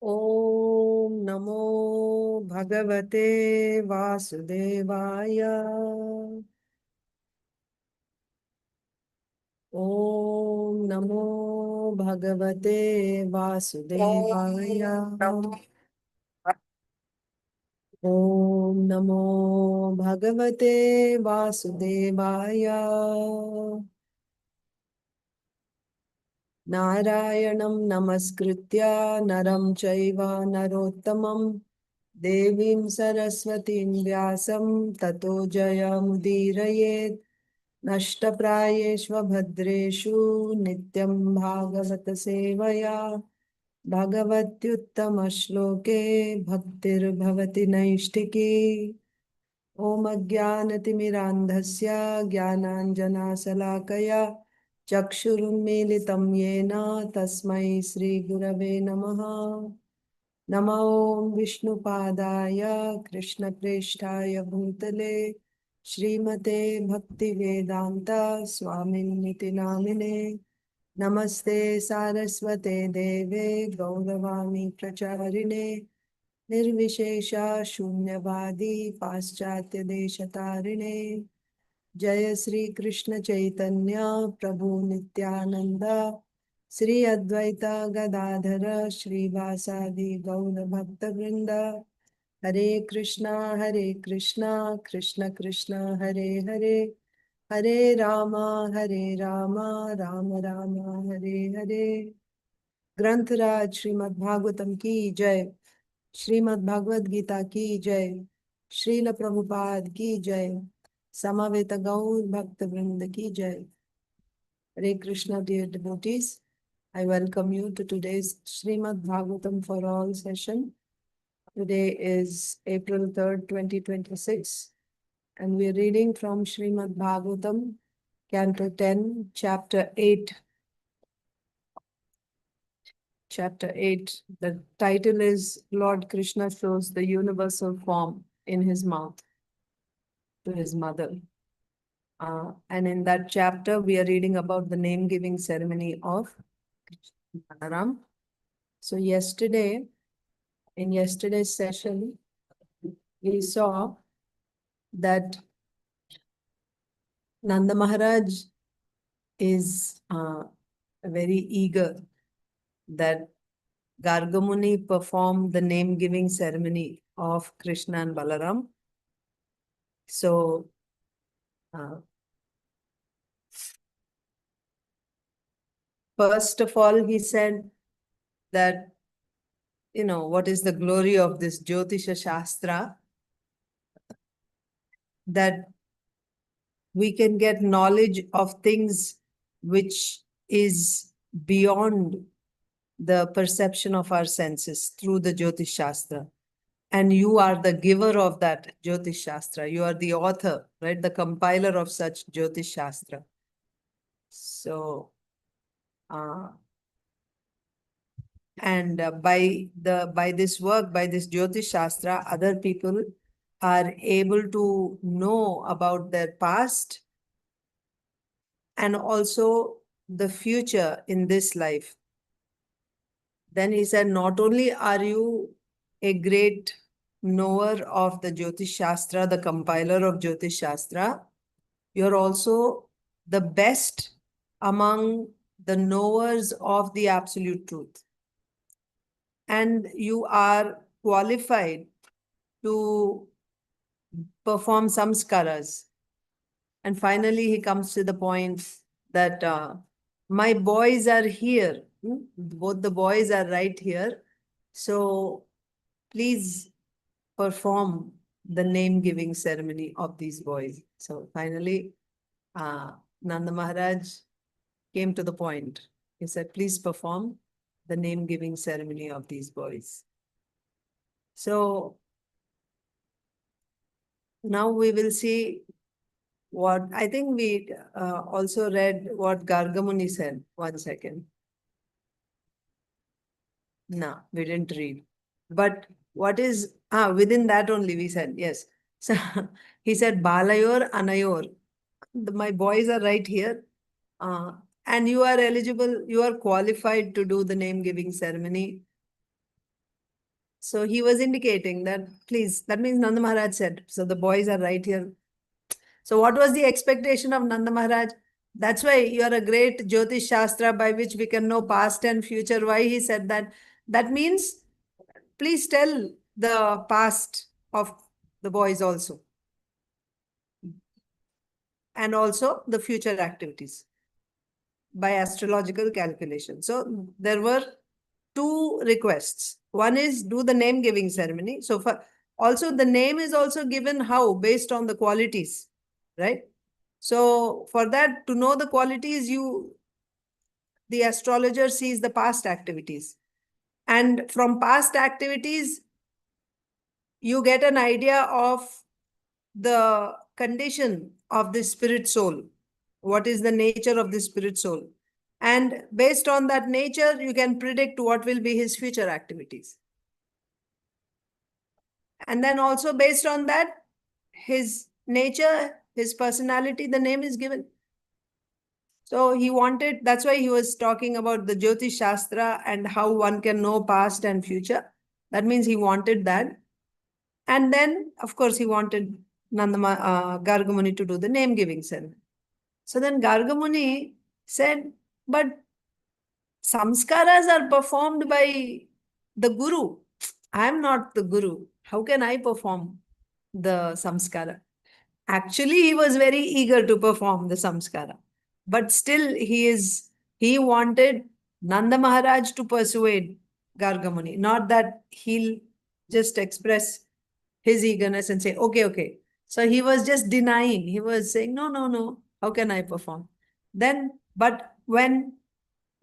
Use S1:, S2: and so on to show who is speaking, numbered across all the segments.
S1: Om Namo Bhagavate Vasudevaya. Om Namo Bhagavate Vasudevaya. Om Namo Bhagavate Vasudevaya. Narayanam Namaskritya Naram Chaiva Narottamam Devim Saraswatim Vyasam Tato Jayamudhirayet Nashtaprayeshva Bhadreshu Nityam Bhagavata Sevaya Bhagavatyuttama Shloke Bhaktir Bhavati Naishtiki Om Ajnanatimirandhasya Jnananjana Salakaya Chakshurunmilitam Yena Tasmai Sri Gurave Namaha Namo Vishnu Padaya Krishna Preshtaya Bhutale Srimate Bhakti Vedanta Swaminiti Namine Namaste Saraswate Deve Gauravani Pracharine Nirvishesha Shunyavadi Paschatya Deshatarine Jaya Sri Krishna Chaitanya Prabhu Nityananda Sri Advaita Gadadhara Sri Vasadi Gaura Bhakta Vrinda Hare Krishna Krishna Krishna Hare Hare Hare Rama Rama Rama Hare Hare Granth-raj Srimad Bhagavatam ki Jai Srimad Bhagavad Gita ki Jai Srila Prabhupada ki Jai Samaveta Gaur Bhakta Vrinda ki Jai. Hare Krishna, dear devotees. I welcome you to today's Srimad Bhagavatam for All session. Today is April 3rd, 2026, and we are reading from Srimad Bhagavatam, Canto 10, Chapter 8. Chapter 8. The title is Lord Krishna shows the universal form in his mouth to his mother. And in that chapter, we are reading about the name-giving ceremony of Balaram. So yesterday, in yesterday's session, we saw that Nanda Mahārāja is very eager that Garga Muni perform the name-giving ceremony of Krishna and Balaram. So, first of all, he said that, what is the glory of this Jyotisha Shastra? That we can get knowledge of things which is beyond the perception of our senses through the Jyotish Shastra. And you are the giver of that Jyotish Shastra. You are the author, right? The compiler of such Jyotish Shastra. So, by this work, by this Jyotish Shastra, other people are able to know about their past and also the future in this life. Then he said, not only are you a great knower of the Jyotish Shastra, the compiler of Jyotish Shastra, you're also the best among the knowers of the absolute truth. And you are qualified to perform samskaras. And finally, he comes to the point that my boys are here. Both the boys are right here. So please perform the name-giving ceremony of these boys. So finally, Nanda Mahārāja came to the point. He said, please perform the name-giving ceremony of these boys. So now we will see what, I think we also read what Garga Muni said. 1 second. No, we didn't read. But what is, within that only we said, yes. So he said, Balayor Anayor. My boys are right here. And you are eligible, you are qualified to do the name-giving ceremony. So he was indicating that, please, that means Nanda Mahārāja said, so the boys are right here. So what was the expectation of Nanda Mahārāja? That's why you are a great Jyotish Shastra by which we can know past and future. Why he said that? That means, please tell the past of the boys also. And also the future activities by astrological calculation. So there were two requests. One is do the name giving ceremony. So for also the name is also given how? Based on the qualities, right? So for that, to know the qualities, the astrologer sees the past activities. And from past activities, you get an idea of the condition of the spirit soul. What is the nature of the spirit soul? And based on that nature, you can predict what will be his future activities. And then also based on that, his nature, his personality, the name is given. So he wanted, that's why he was talking about the Jyotish Shastra and how one can know past and future. That means he wanted that. And then, of course, he wanted Garga Muni to do the name giving ceremony. So then Garga Muni said, but samskaras are performed by the guru. I am not the guru. How can I perform the samskara? Actually, he was very eager to perform the samskara. But still, he wanted Nanda Mahārāja to persuade Garga Muni, not that he'll just express his eagerness and say, okay, okay. So he was just denying. He was saying, no, no, no. How can I perform? Then, but when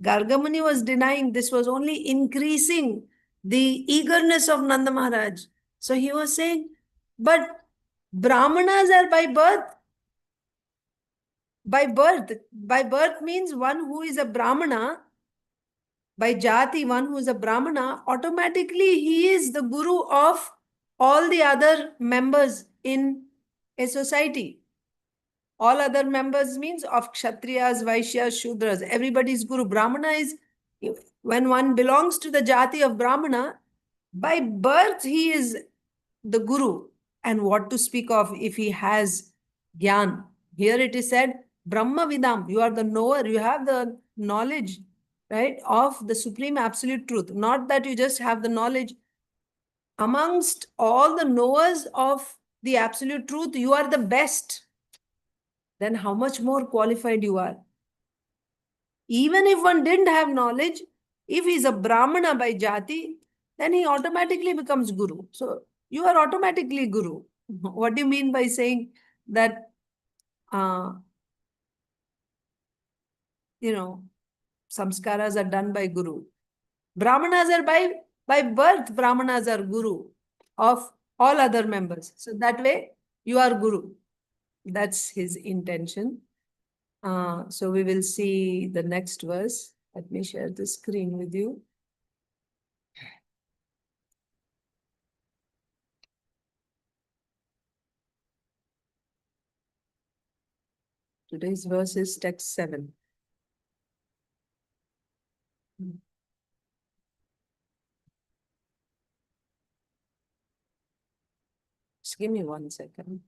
S1: Garga Muni was denying, this was only increasing the eagerness of Nanda Mahārāja. So he was saying, but Brahmanas are by birth. By birth. By birth means one who is a Brahmana. By jati, one who is a Brahmana, automatically he is the guru of all the other members in a society. All other members means of Kshatriyas, Vaishyas, Shudras. Everybody's guru. Brahmana is, when one belongs to the jati of Brahmana, by birth he is the guru. And what to speak of if he has gyan? Here it is said, Brahma Vidam, you are the knower, you have the knowledge, right, of the supreme absolute truth. Not that you just have the knowledge. Amongst all the knowers of the absolute truth, you are the best. Then how much more qualified you are? Even if one didn't have knowledge, if he's a Brahmana by jati, then he automatically becomes guru. So you are automatically guru. What do you mean by saying that, samskaras are done by guru? Brahmanas are by birth, Brahmanas are guru of all other members. So that way you are guru. That's his intention. So we will see the next verse. Let me share the screen with you. Today's verse is text 7. Just give me 1 second.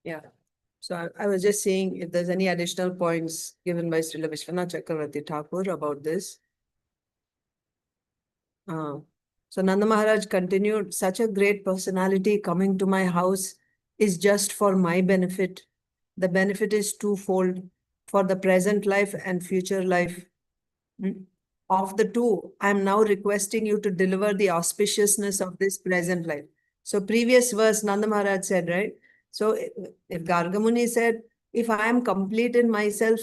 S1: Yeah. So I was just seeing if there's any additional points given by Srila Vishwanath Chakravarti Thakur about this. So Nanda Maharaj continued, such a great personality coming to my house is just for my benefit. The benefit is twofold, for the present life and future life. Of the two, I am now requesting you to deliver the auspiciousness of this present life. So previous verse, Nanda Maharaj said, right? So if Garga Muni said, if I am complete in myself,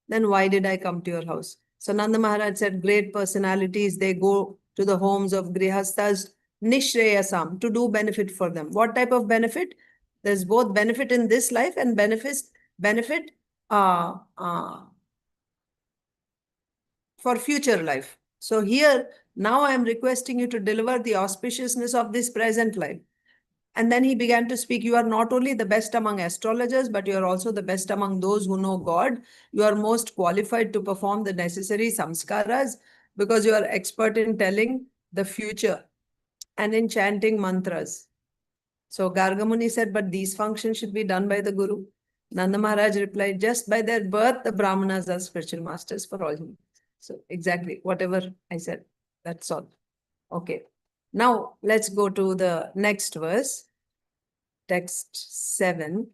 S1: then why did I come to your house? So Nanda Maharaj said, great personalities, they go to the homes of grihasthas, nishreyasam, to do benefit for them. What type of benefit? There's both benefit in this life and benefit for future life. So here, now I am requesting you to deliver the auspiciousness of this present life. And then he began to speak, you are not only the best among astrologers, but you are also the best among those who know God. You are most qualified to perform the necessary samskaras because you are expert in telling the future and in chanting mantras. So Garga Muni said, but these functions should be done by the Guru. Nanda Maharaj replied, just by their birth, the Brahmanas are spiritual masters for all humans. So exactly whatever I said, that's all. Okay. Now let's go to the next verse. Text 7.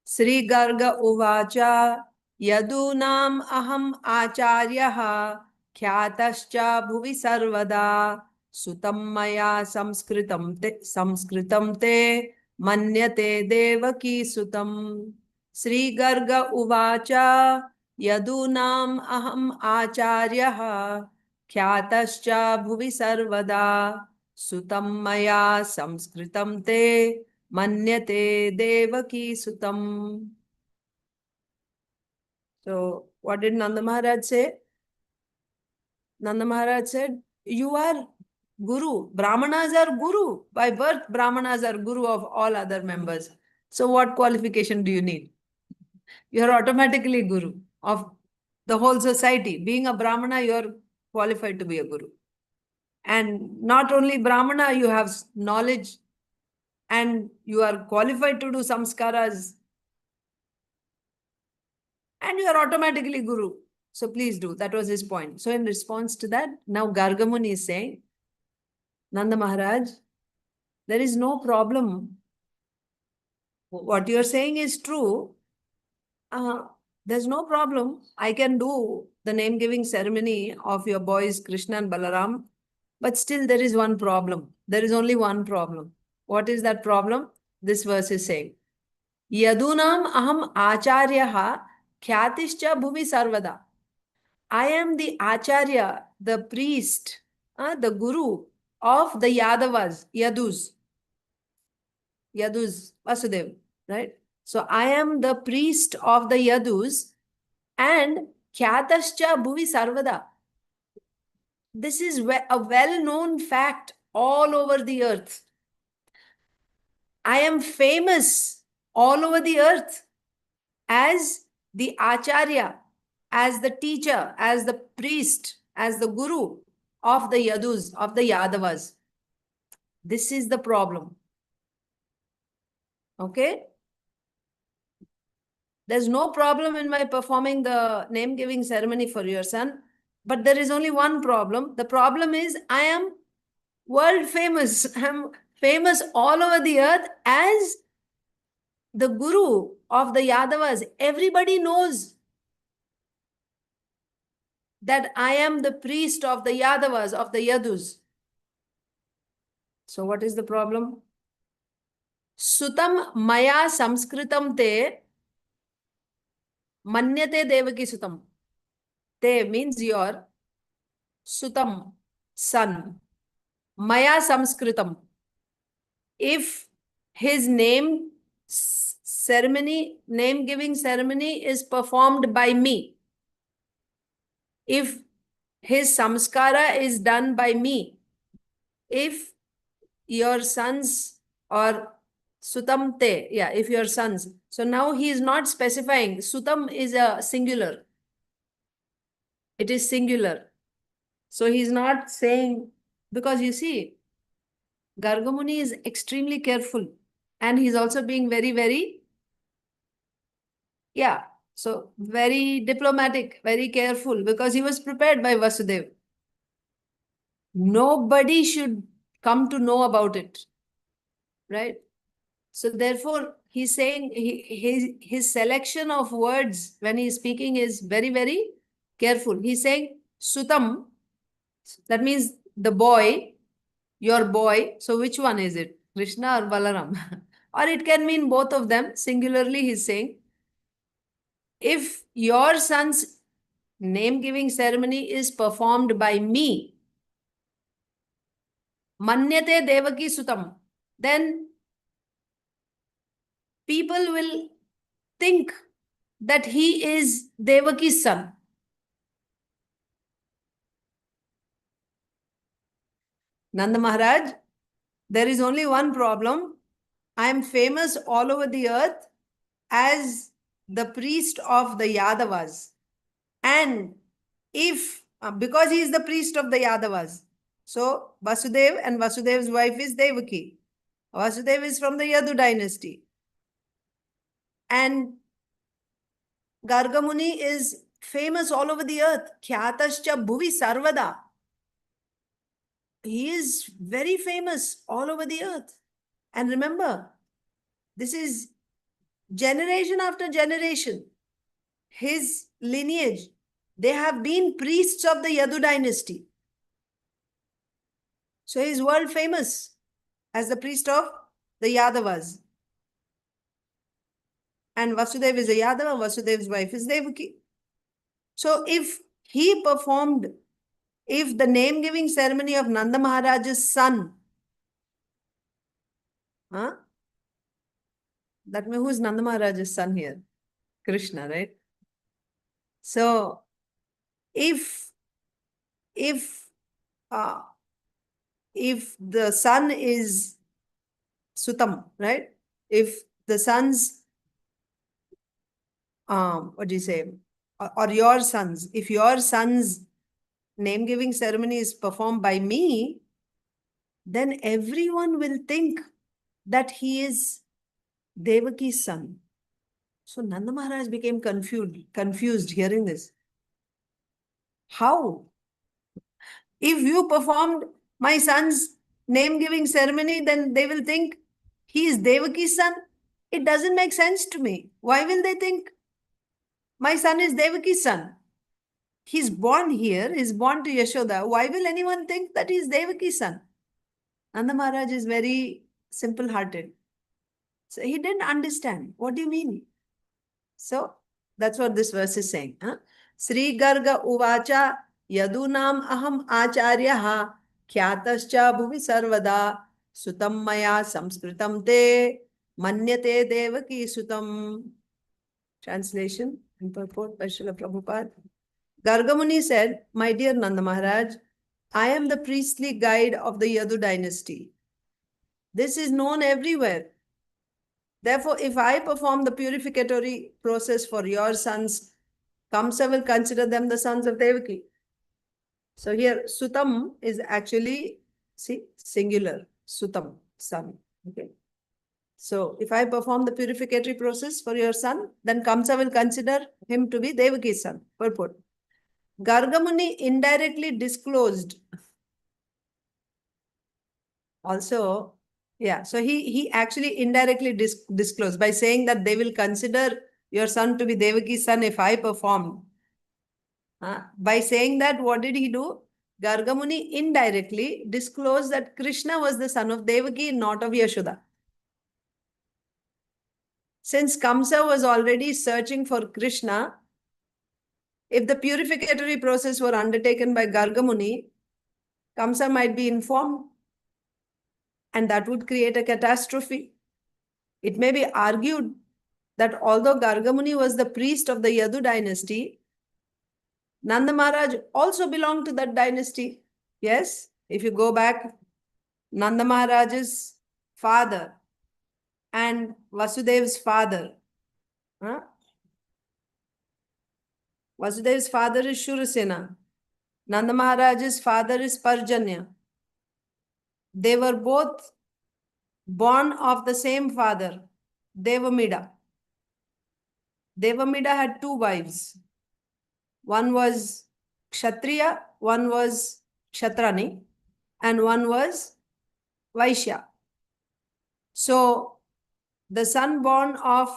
S1: śrī-garga uvāca yadūnām aham ācāryaḥ khyātaś bhuvi sarvadā sutaṁ mayā saṁskṛtaṁ te manyate devakī-sutam. śrī-garga uvāca yadūnām aham ācāryaḥ khyātaś bhuvi sarvadā sutaṁ mayā saṁskṛtaṁ te manyate devakī-sutam. So what did Nanda Maharaj say? Nanda Maharaj said, you are Guru. Brahmanas are Guru. By birth, Brahmanas are Guru of all other members. So what qualification do you need? You are automatically Guru of the whole society. Being a Brahmana, you are qualified to be a Guru. And not only Brahmana, you have knowledge and you are qualified to do samskaras. And you are automatically Guru. So please do. That was his point. So in response to that, now Garga Muni is saying, Nanda Maharaj, there is no problem. What you are saying is true. There's no problem. I can do the name-giving ceremony of your boys Krishna and Balaram. But still there is one problem. There is only one problem. What is that problem? This verse is saying, yadūnām aham ācāryaḥ khyātaś bhuvi sarvadā. I am the ācārya, the priest, the guru of the Yadavas, Yadus, Vasudeva, right? So I am the priest of the Yadus and khyātaś bhuvi sarvadā. This is a well-known fact all over the earth. I am famous all over the earth as the ācārya, as the teacher, as the priest, as the guru of the Yadus, of the Yadavas. This is the problem. Okay? There's no problem in my performing the name-giving ceremony for your son, but there is only one problem. The problem is I am world famous. I'm famous all over the earth as the guru of the Yadavas. Everybody knows that I am the priest of the Yadavas, of the Yadus. So what is the problem? Sutaṁ mayā saṁskṛtaṁ te manyate devakī-sutam. Te means your sutam, son. Mayā saṁskṛtaṁ. If his name giving ceremony is performed by me, if his samskara is done by me, if your sons or sutam te, yeah, if your sons. So now he is not specifying. Sutam is a singular. It is singular. So he is not saying, because you see, Garga Muni is extremely careful And he's also being very, very, so very diplomatic, very careful, because he was prepared by Vasudeva. Nobody should come to know about it, right? So therefore, he's saying his selection of words when he's speaking is very, very careful. He's saying sutaṁ, that means the boy, your boy. So which one is it? Krishna or Balaram? Or it can mean both of them. Singularly, he's saying, if your son's name-giving ceremony is performed by me, manyate devakī-sutam, then people will think that he is Devaki's son. Nanda Mahārāja, there is only one problem. I am famous all over the earth as the priest of the Yadavas. And if, because he is the priest of the Yadavas, so Vasudeva and Vasudeva's wife is Devakī. Vasudeva is from the Yadu dynasty. And Garga Muni is famous all over the earth. Khyātaś bhuvi sarvadā. He is very famous all over the earth. And remember, this is generation after generation. His lineage, they have been priests of the Yadu dynasty. So he is world famous as the priest of the Yadavas. And Vasudeva is a Yadava, Vasudeva's wife is Devakī. So if he performed, if the name-giving ceremony of Nanda Mahāraja's son, that means who is Nanda Mahāraja's son here? Krishna, right? So if the son is sutaṁ, right? If the son's what do you say? Or your sons, if your son's name-giving ceremony is performed by me, then everyone will think that he is Devaki's son. So Nanda Mahārāja became confused hearing this. How? If you performed my son's name-giving ceremony, then they will think he is Devaki's son. It doesn't make sense to me. Why will they think my son is Devaki's son? He's born here, he's born to Yashoda. Why will anyone think that he's Devaki's son? Nanda Mahārāja is very simple-hearted. So he didn't understand. What do you mean? So that's what this verse is saying. śrī-garga uvāca yadūnām aham ācāryaḥ khyātaś bhuvi sarvadā sutaṁ mayā saṁskṛtaṁ te manyate devakī-sutam. Translation and purport by Srila Prabhupada. Garga Muni said, my dear Nanda Mahārāja, I am the priestly guide of the Yadu dynasty. This is known everywhere. Therefore, if I perform the purificatory process for your sons, Kaṁsa will consider them the sons of Devakī. So here, sutaṁ is actually, see, singular, sutaṁ, son. Okay. So if I perform the purificatory process for your son, then Kaṁsa will consider him to be Devaki's son. Purport. Garga Muni indirectly disclosed. Also, so he actually indirectly disclosed by saying that they will consider your son to be Devaki's son if I perform. By saying that, what did he do? Garga Muni indirectly disclosed that Krishna was the son of Devakī, not of Yashoda. Since Kaṁsa was already searching for Krishna, if the purificatory process were undertaken by Garga Muni, Kaṁsa might be informed, and that would create a catastrophe. It may be argued that although Garga Muni was the priest of the Yadu dynasty, Nanda Mahārāja also belonged to that dynasty. Yes, if you go back, Nanda Mahārāja's father and Vasudeva's father. Vasudeva's father is Shurasena. Nanda Mahārāja's father is Parjanya. They were both born of the same father, Devamida. Devamida had two wives. One was Kshatriya, one was Kshatrani, and one was Vaishya. So the son born of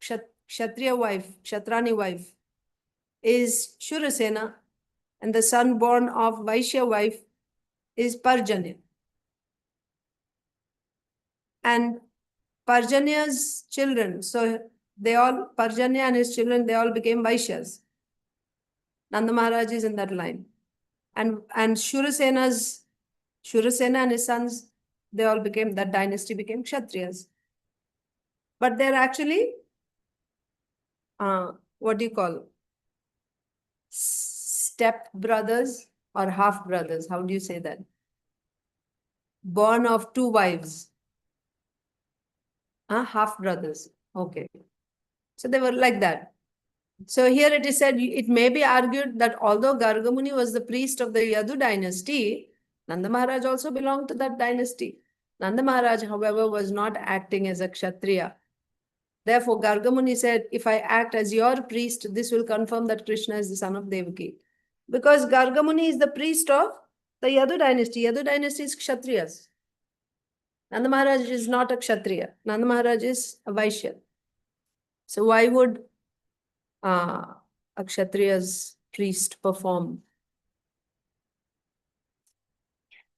S1: Kshatriya wife, Kshatrani wife, is Shurasena, and the son born of Vaishya wife is Parjanya. And Parjanya's children, so Parjanya and his children, they all became Vaishyas. Nanda Mahārāja is in that line. And Shurasena and his sons, they all became, that dynasty became Kshatriyas. But they're actually, what do you call? Step brothers or half brothers. How do you say that? Born of two wives. Half brothers. Okay. So they were like that. So here it is said, it may be argued that although Garga Muni was the priest of the Yadu dynasty, Nanda Mahārāja also belonged to that dynasty. Nanda Mahārāja, however, was not acting as a Kshatriya. Therefore, Garga Muni said, if I act as your priest, this will confirm that Krishna is the son of Devakī. Because Garga Muni is the priest of the Yadu dynasty. Yadu dynasty is Kshatriyas. Nanda Mahārāja is not a Kshatriya. Nanda Mahārāja is a Vaishya. So why would a Kshatriya's priest perform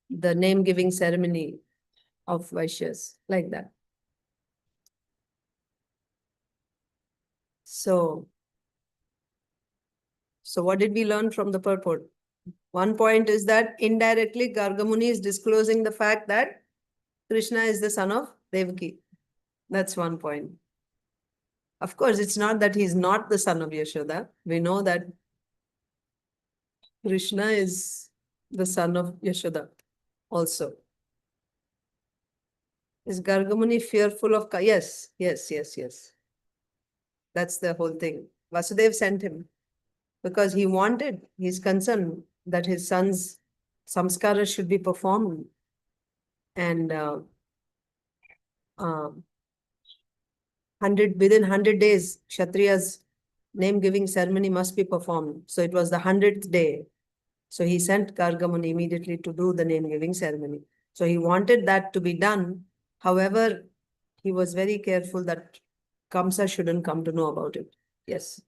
S1: the name-giving ceremony of Vaishyas like that? So what did we learn from the purport? One point is that indirectly Garga Muni is disclosing the fact that Krishna is the son of Devakī. That's one point. Of course, it's not that he's not the son of Yashoda. We know that Krishna is the son of Yashoda also. Is Garga Muni fearful of... Yes. That's the whole thing. Vasudeva sent him because he's concerned that his son's samskara should be performed. And within 100 days, Kshatriya's name-giving ceremony must be performed. So it was the 100th day. So he sent Garga Muni immediately to do the name-giving ceremony. So he wanted that to be done. However, he was very careful that Kaṁsa shouldn't come to know about it. Yes.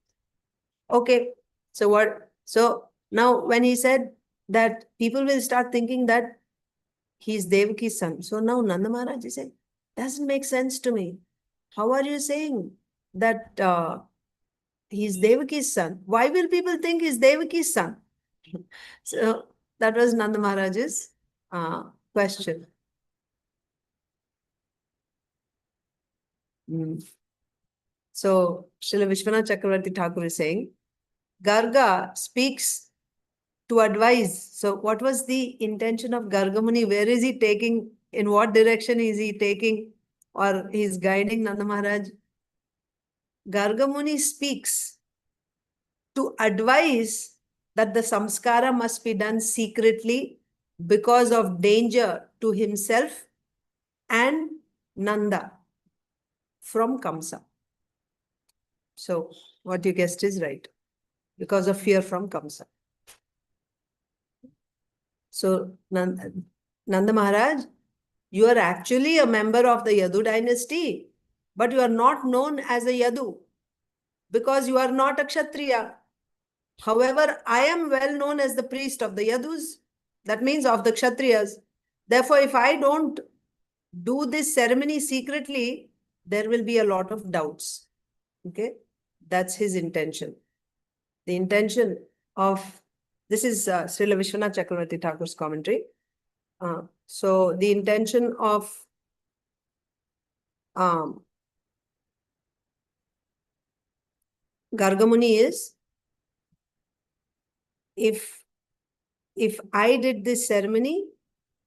S1: Okay. So what? So now when he said that people will start thinking that he's Devaki's son. So now Nanda Mahārāja said, doesn't make sense to me. How are you saying that he's Devaki's son? Why will people think he's Devaki's son? So that was Nanda Mahārāja's question. So Srila Vishwanath Chakravarti Thakur is saying, Garga speaks to advise. So what was the intention of Garga Muni? Where is he taking? In what direction is he taking? Or he's guiding Nanda Mahārāja? Garga Muni speaks to advise that the samskara must be done secretly because of danger to himself and Nanda from Kaṁsa. So what you guessed is right. Because of fear from Kaṁsa. So Nanda Mahārāja, you are actually a member of the Yadu dynasty, but you are not known as a Yadu because you are not a Kshatriya. However, I am well known as the priest of the Yadus. That means of the Kshatriyas. Therefore, if I don't do this ceremony secretly, there will be a lot of doubts. Okay? That's his intention. The intention of, this is Srila Vishwanath Chakravarti Thakur's commentary. So the intention of Garga Muni is, if I did this ceremony,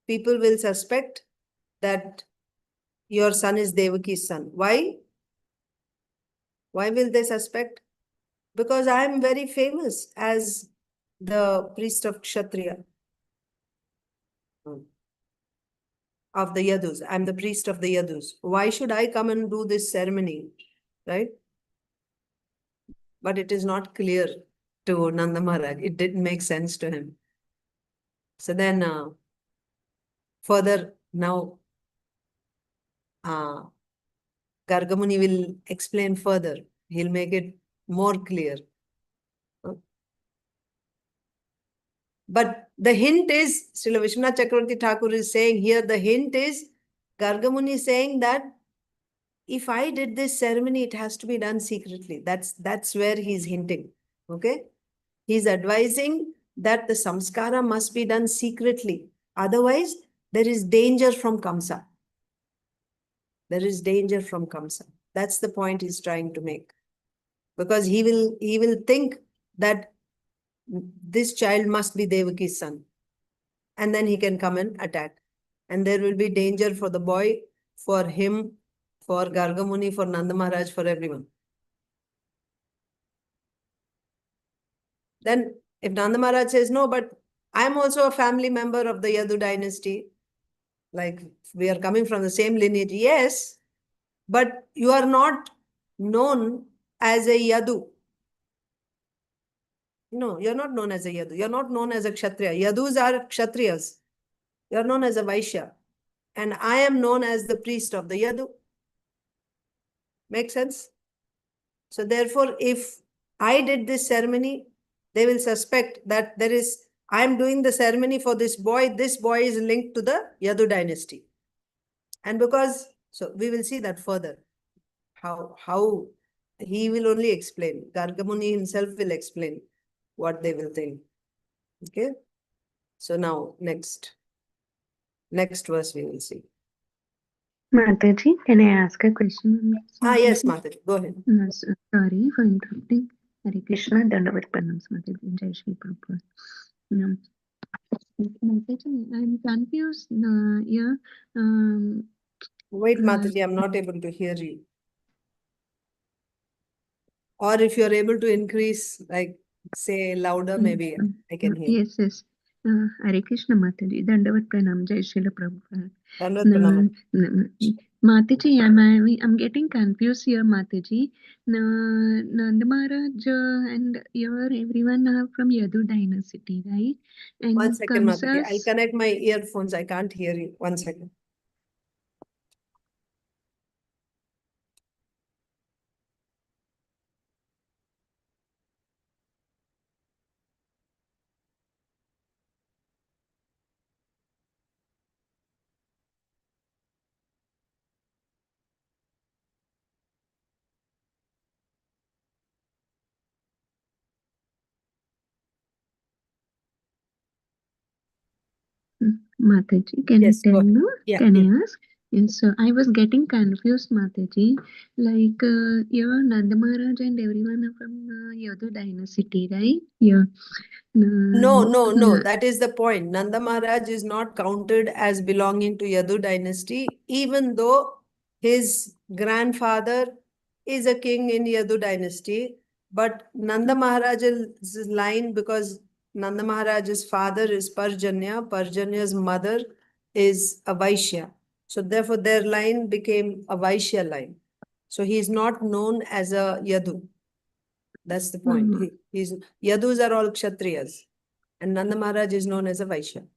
S1: people will suspect that your son is Devaki's son. Why? Why will they suspect? Because I am very famous as the priest of Kshatriya. of the Yadus. I'm the priest of the Yadus. Why should I come and do this ceremony? Right? But it is not clear to Nanda Mahārāja. It didn't make sense to him. So then further now Garga Muni will explain further. He'll make it more clear. But the hint is, Srila Vishwanath Chakravarti Thakur is saying here, the hint is, Garga Muni is saying that if I did this ceremony, it has to be done secretly. That's where he's hinting. Okay? He's advising that the samskara must be done secretly. Otherwise, there is danger from Kaṁsa. There is danger from Kaṁsa. That's the point he's trying to make. Because he will think that this child must be Devaki's son. And then he can come and attack. And there will be danger for the boy, for him, for Garga Muni, for Nanda Mahārāja, for everyone. Then if Nanda Mahārāja says, no, but I'm also a family member of the Yadu dynasty, like we are coming from the same lineage, yes, but you are not known as a Yadu. No, you're not known as a Yadu. You're not known as a Kshatriya. Yadus are Kshatriyas. You're known as a Vaishya. And I am known as the priest of the Yadu. Make sense? So therefore, if I did this ceremony, they will suspect that I'm doing the ceremony for this boy is linked to the Yadu dynasty. And so we will see that further. How he will only explain. Garga Muni himself will explain what they will think. Okay? So now, next verse we will see.
S2: Mataji, can I ask a question on this?
S1: Yes, Mataji, go ahead.
S2: Sorry for interrupting. Hare Krishna, Dandavat Pranams, Mataji, Jai Shri Prabhupada. Mataji, I'm confused.
S1: Wait, Mataji, I'm not able to hear you. Or if you're able to increase, like, say louder, maybe I can hear.
S2: Yes. Hare Krishna, Mataji, Dandavat Pranam, Jai Shri Prabhupada.
S1: Dandavat Pranam.
S2: Mataji, I'm getting confused here, Mataji. Nanda Mahārāja and everyone are from Yadu dynasty, right? And
S1: 1 second, Mataji. I'll connect my earphones. I can't hear you. 1 second.
S2: Mataji, can
S1: Yes,
S2: you tell me?
S1: Yeah,
S2: Can I ask? Yes, so I was getting confused, Mataji. Like, Nanda Mahārāja and everyone are from Yadu dynasty, right? Yeah.
S1: No. That is the point. Nanda Mahārāja is not counted as belonging to Yadu dynasty, even though his grandfather is a king in Yadu dynasty. But Nanda Mahārāja's line, because Nanda Mahārāja's father is Parjanya, Parjanya's mother is a Vaishya. So therefore their line became a Vaishya line. So he is not known as a Yadu. That's the point. Yadus are all Kshatriyas. And Nanda Mahārāja is known as a Vaishya.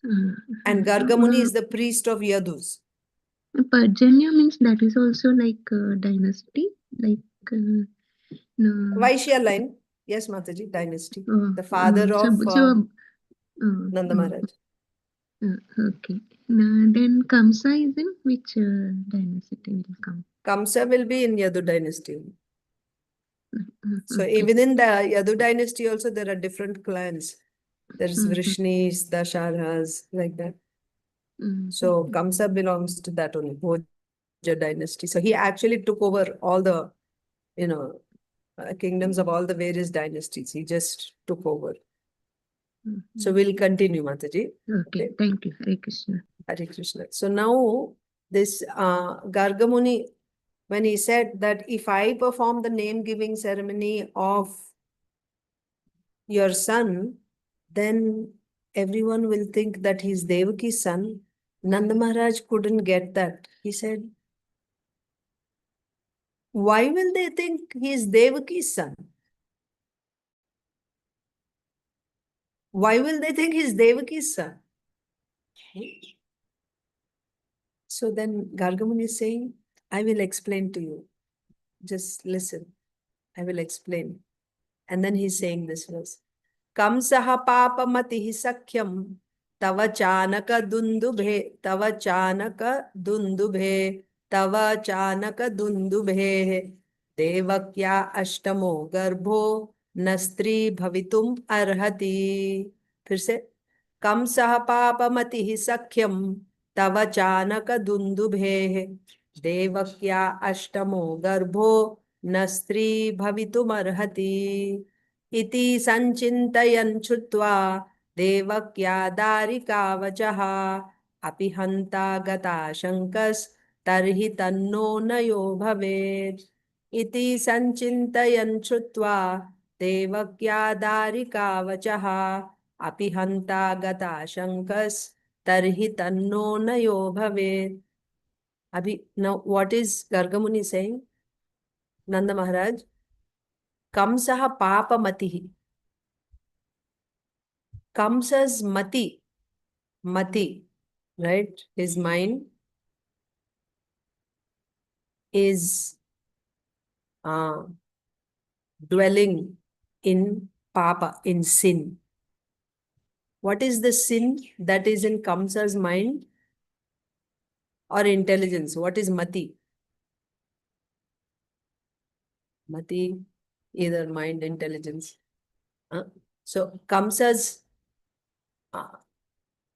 S1: And Garga Muni is the priest of Yadus.
S2: Parjanya means that is also like dynasty, like
S1: Vaishya line. Yes, Mataji, dynasty. The father of Nanda Mahārāja.
S2: Okay. Then Kaṁsa is in which dynasty will come?
S1: Kaṁsa will be in Yadu dynasty. So even in the Yadu dynasty also there are different clans. There's Vrishnis, Dasharhas, like that. So Kaṁsa belongs to that only, Bhoja dynasty. So he actually took over all the, kingdoms of all the various dynasties. He just took over. So we'll continue, Mataji.
S2: Okay, thank you. Hare Krishna.
S1: Hare Krishna. So now this Garga Muni, when he said that if I perform the name-giving ceremony of your son, then everyone will think that he's Devaki's son, Nanda Mahārāja couldn't get that. He said, why will they think he is Devaki's son? Why will they think he is Devaki's son? So then Garga Muni is saying, I will explain to you. Just listen. I will explain. And then he's saying this verse. Kaṁsaḥ pāpa-matiḥ sakhyaṁ tava cānakadundubheḥ tava cānakadundubheḥ tava cānakadundubheḥ devakyā aṣṭamo garbho न स्त्री भवितुम अर्हति. फिर से कम्सः पापमतिः सख्यं तव चानकदुन्दुभेः देवक्या अष्टमो गर्भो न स्त्री भवितुमर्हति इति संचिन्तयन् श्रुत्वा देवक्या dārikā-vacaḥ अपि हन्ता गता शङ्कस्तर्हि तन्नो नयो भवेत् इति संचिन्तयन् श्रुत्वा देवक्या dārikā-vacaḥ अपि हन्ता गता शङ्कस्तर्हि तन्नो नयो भवेत्. Now what is Garga Muni saying? Nanda Mahārāja, Kaṁsaḥ pāpa-matiḥ. Kaṁsa's mati, right? His mind is dwelling in papa, in sin. What is the sin that is in Kaṁsa's mind or intelligence? What is mati? Mati, either mind, intelligence. So Kaṁsa's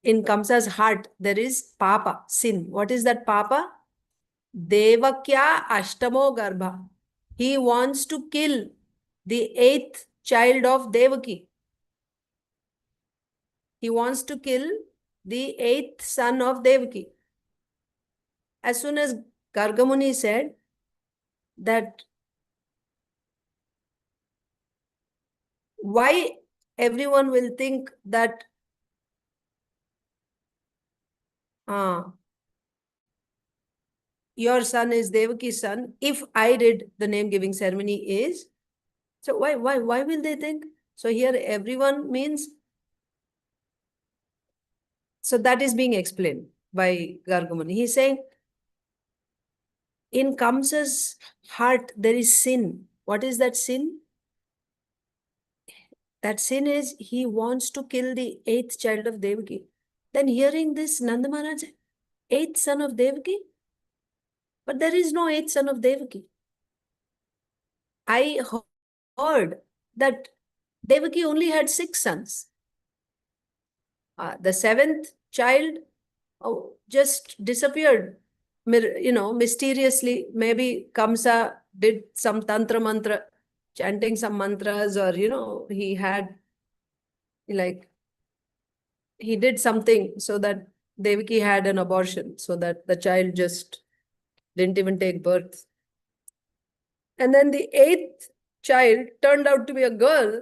S1: in Kaṁsa's heart, there is papa, sin. What is that papa? Devakyā aṣṭamo garbha. He wants to kill the 8th child of Devakī. He wants to kill the 8th son of Devakī. As soon as Garga Muni said that why everyone will think that your son is Devaki's son, if I did the name giving ceremony is, so why will they think? So here everyone means, so that is being explained by Garga Muni. He's saying, in Kaṁsa's heart there is sin. What is that sin? That sin is he wants to kill the 8th child of Devakī. Then hearing this, Nanda Mahārāja, 8th son of Devakī? But there is no 8th son of Devakī. I heard that Devakī only had 6 sons. The 7th child just disappeared, mysteriously. Maybe Kaṁsa did some tantra mantra, chanting some mantras, or, he had, he did something so that Devakī had an abortion, so that the child just didn't even take birth. And then the 8th child turned out to be a girl,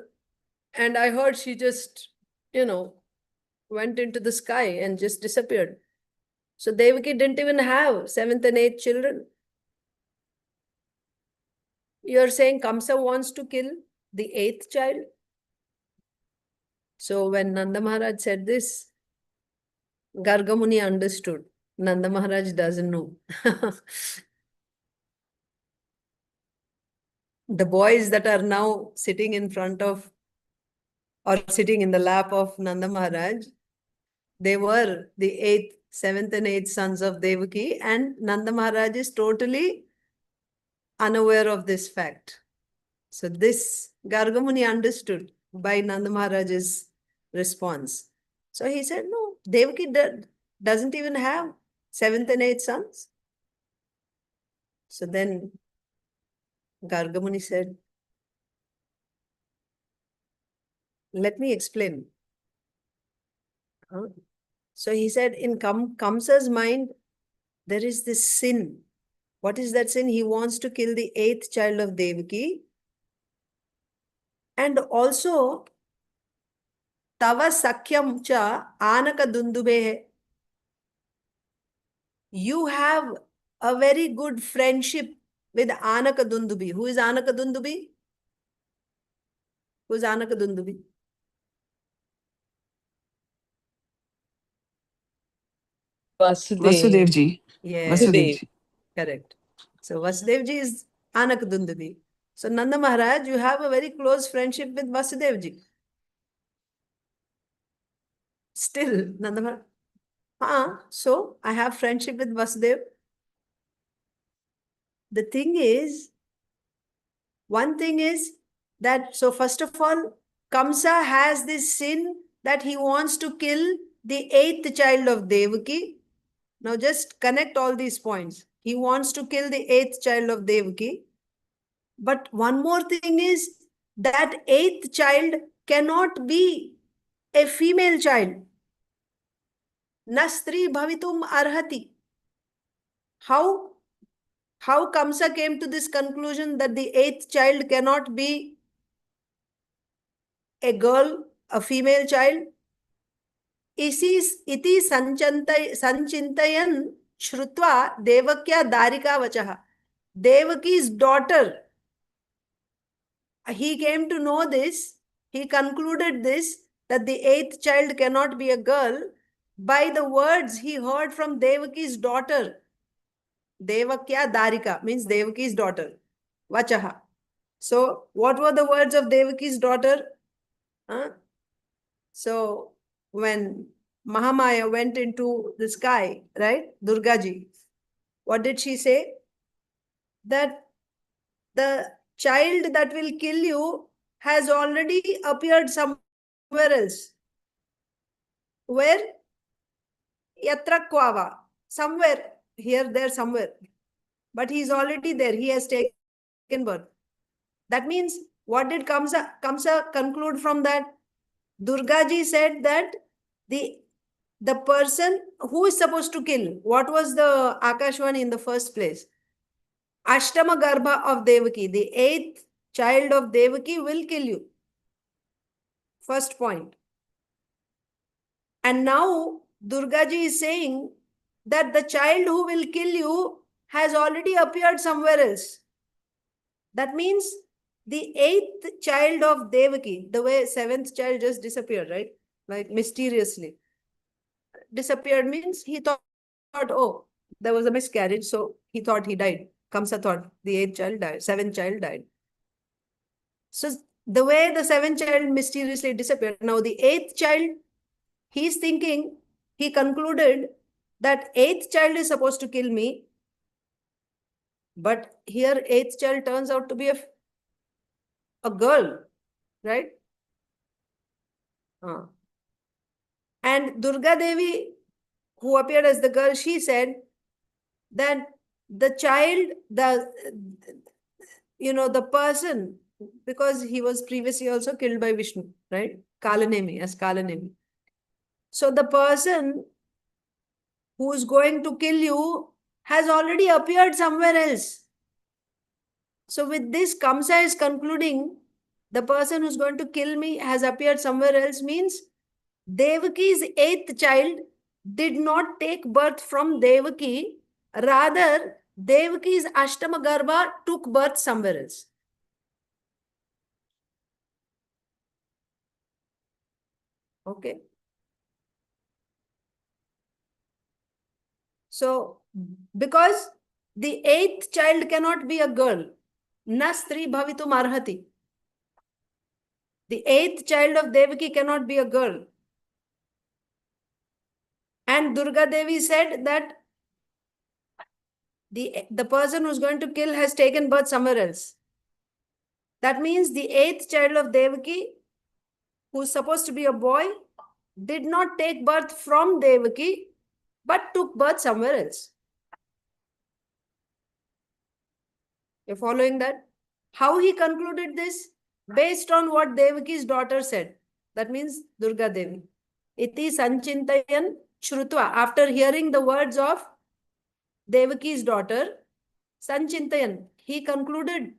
S1: and I heard she just, went into the sky and just disappeared. So Devakī didn't even have 7th and 8th children. You're saying Kaṁsa wants to kill the 8th child? So when Nanda Mahārāja said this, Garga Muni understood. Nanda Mahārāja doesn't know. The boys that are now sitting in front of or sitting in the lap of Nanda Mahārāja, they were the 8th, 7th and 8th sons of Devakī, and Nanda Mahārāja is totally unaware of this fact. So this Garga Muni understood by Nanda Mahārāja's response. So he said, no, Devakī doesn't even have 7th and 8th sons. So then Garga Muni said, let me explain. So he said, in Kaṁsa's mind, there is this sin. What is that sin? He wants to kill the 8th child of Devakī. And also, tava sakhyaṁ ca ānakadundubheḥ. you have a very good friendship with ācāryaḥ. Who is ācāryaḥ? Who is ācāryaḥ?
S3: Vasudev ji.
S1: Yes,
S3: Vasudev ji.
S1: correct. So Vasudev ji is ācāryaḥ. So Nanda Mahārāja, you have a very close friendship with Vasudev ji. Still, Nanda Mahārāja. So I have friendship with Vasudev. The thing is, one thing is that, so first of all, Kaṁsa has this sin that he wants to kill the 8th child of Devakī. Now just connect all these points. He wants to kill the 8th child of Devakī. But one more thing is that 8th child cannot be a female child. Na strī bhavitum arhati. How Kaṁsa came to this conclusion that the 8th child cannot be a girl, a female child? Iti sanchintayan shrutva devakyā dārikā-vacaḥ. Devaki's daughter, he came to know this, he concluded this, that the 8th child cannot be a girl by the words he heard from Devaki's daughter. Devakyā dārikā means Devaki's daughter. Vacaḥ. So, what were the words of Devaki's daughter? So, when Mahamaya went into the sky, right? Durgaji, what did she say? That the child that will kill you has already appeared somewhere else. Where? Yatra kvava. Somewhere. Here, there, somewhere. But he is already there. He has taken birth. That means, what did Kaṁsa conclude from that? Durgaji said that the person who is supposed to kill, what was the Akashvani in the first place? aṣṭamo garbho of Devakī, the 8th child of Devakī will kill you. First point. And now Durgaji is saying that the child who will kill you has already appeared somewhere else. That means the 8th child of Devakī, the way 7th child just disappeared, right? Like mysteriously. Disappeared means he thought, oh, there was a miscarriage, so he thought he died. Kaṁsa thought the 8th child died, 7th child died. So the way the 7th child mysteriously disappeared, now the 8th child, he's thinking, he concluded that 8th child is supposed to kill me. But here 8th child turns out to be a girl, right? And Durga Devi, who appeared as the girl, she said that the child, the person, because he was previously also killed by Vishnu, right? Kalanemi, as Kalanemi. So the person who is going to kill you has already appeared somewhere else. So with this, Kaṁsa is concluding the person who's going to kill me has appeared somewhere else, means Devaki's 8th child did not take birth from Devakī. Rather, Devaki's aṣṭamo garbha took birth somewhere else. Okay. So, because the 8th child cannot be a girl, na strī bhavitum arhati. The 8th child of Devakī cannot be a girl. And Durga Devi said that the person who's going to kill has taken birth somewhere else. That means the 8th child of Devakī, who's supposed to be a boy, did not take birth from Devakī, but took birth somewhere else. You're following that? How he concluded this? Based on what Devaki's daughter said. That means Durga Devi. Iti sanchintayan shrutva. After hearing the words of Devaki's daughter, sanchintayan, he concluded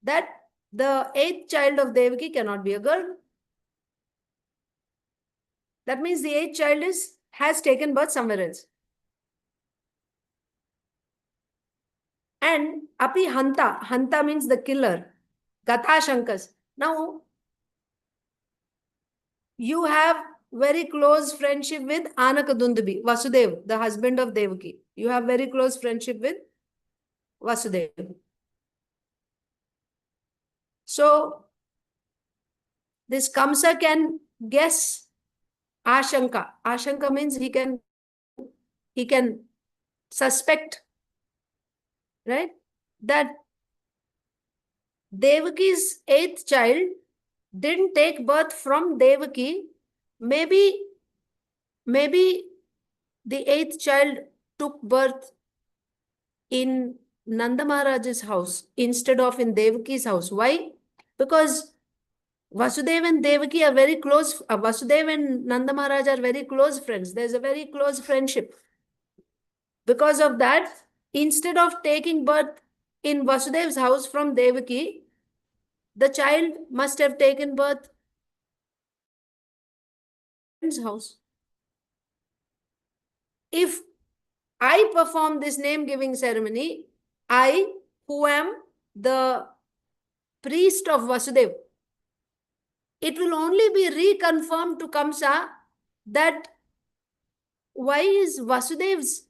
S1: that the 8th child of Devakī cannot be a girl. That means the 8th child has taken birth somewhere else. And api hanta. Hanta means the killer. Gatha shankas. Now, you have very close friendship with cānakadundubheḥ, Vasudeva, the husband of Devakī. You have very close friendship with Vasudeva. So, this Kaṁsa can guess ashanka. Ashanka means he can suspect, right, that Devaki's 8th child didn't take birth from Devakī. Maybe the 8th child took birth in Nanda Mahārāja's house instead of in Devaki's house. Why? Because Vasudeva and Devakī are very close. Vasudeva and Nanda Mahārāja are very close friends. There's a very close friendship. Because of that, instead of taking birth in Vasudeva's house from Devakī, the child must have taken birth in his house. If I perform this name-giving ceremony, I, who am the priest of Vasudeva, it will only be reconfirmed to Kaṁsa that why is Vasudev's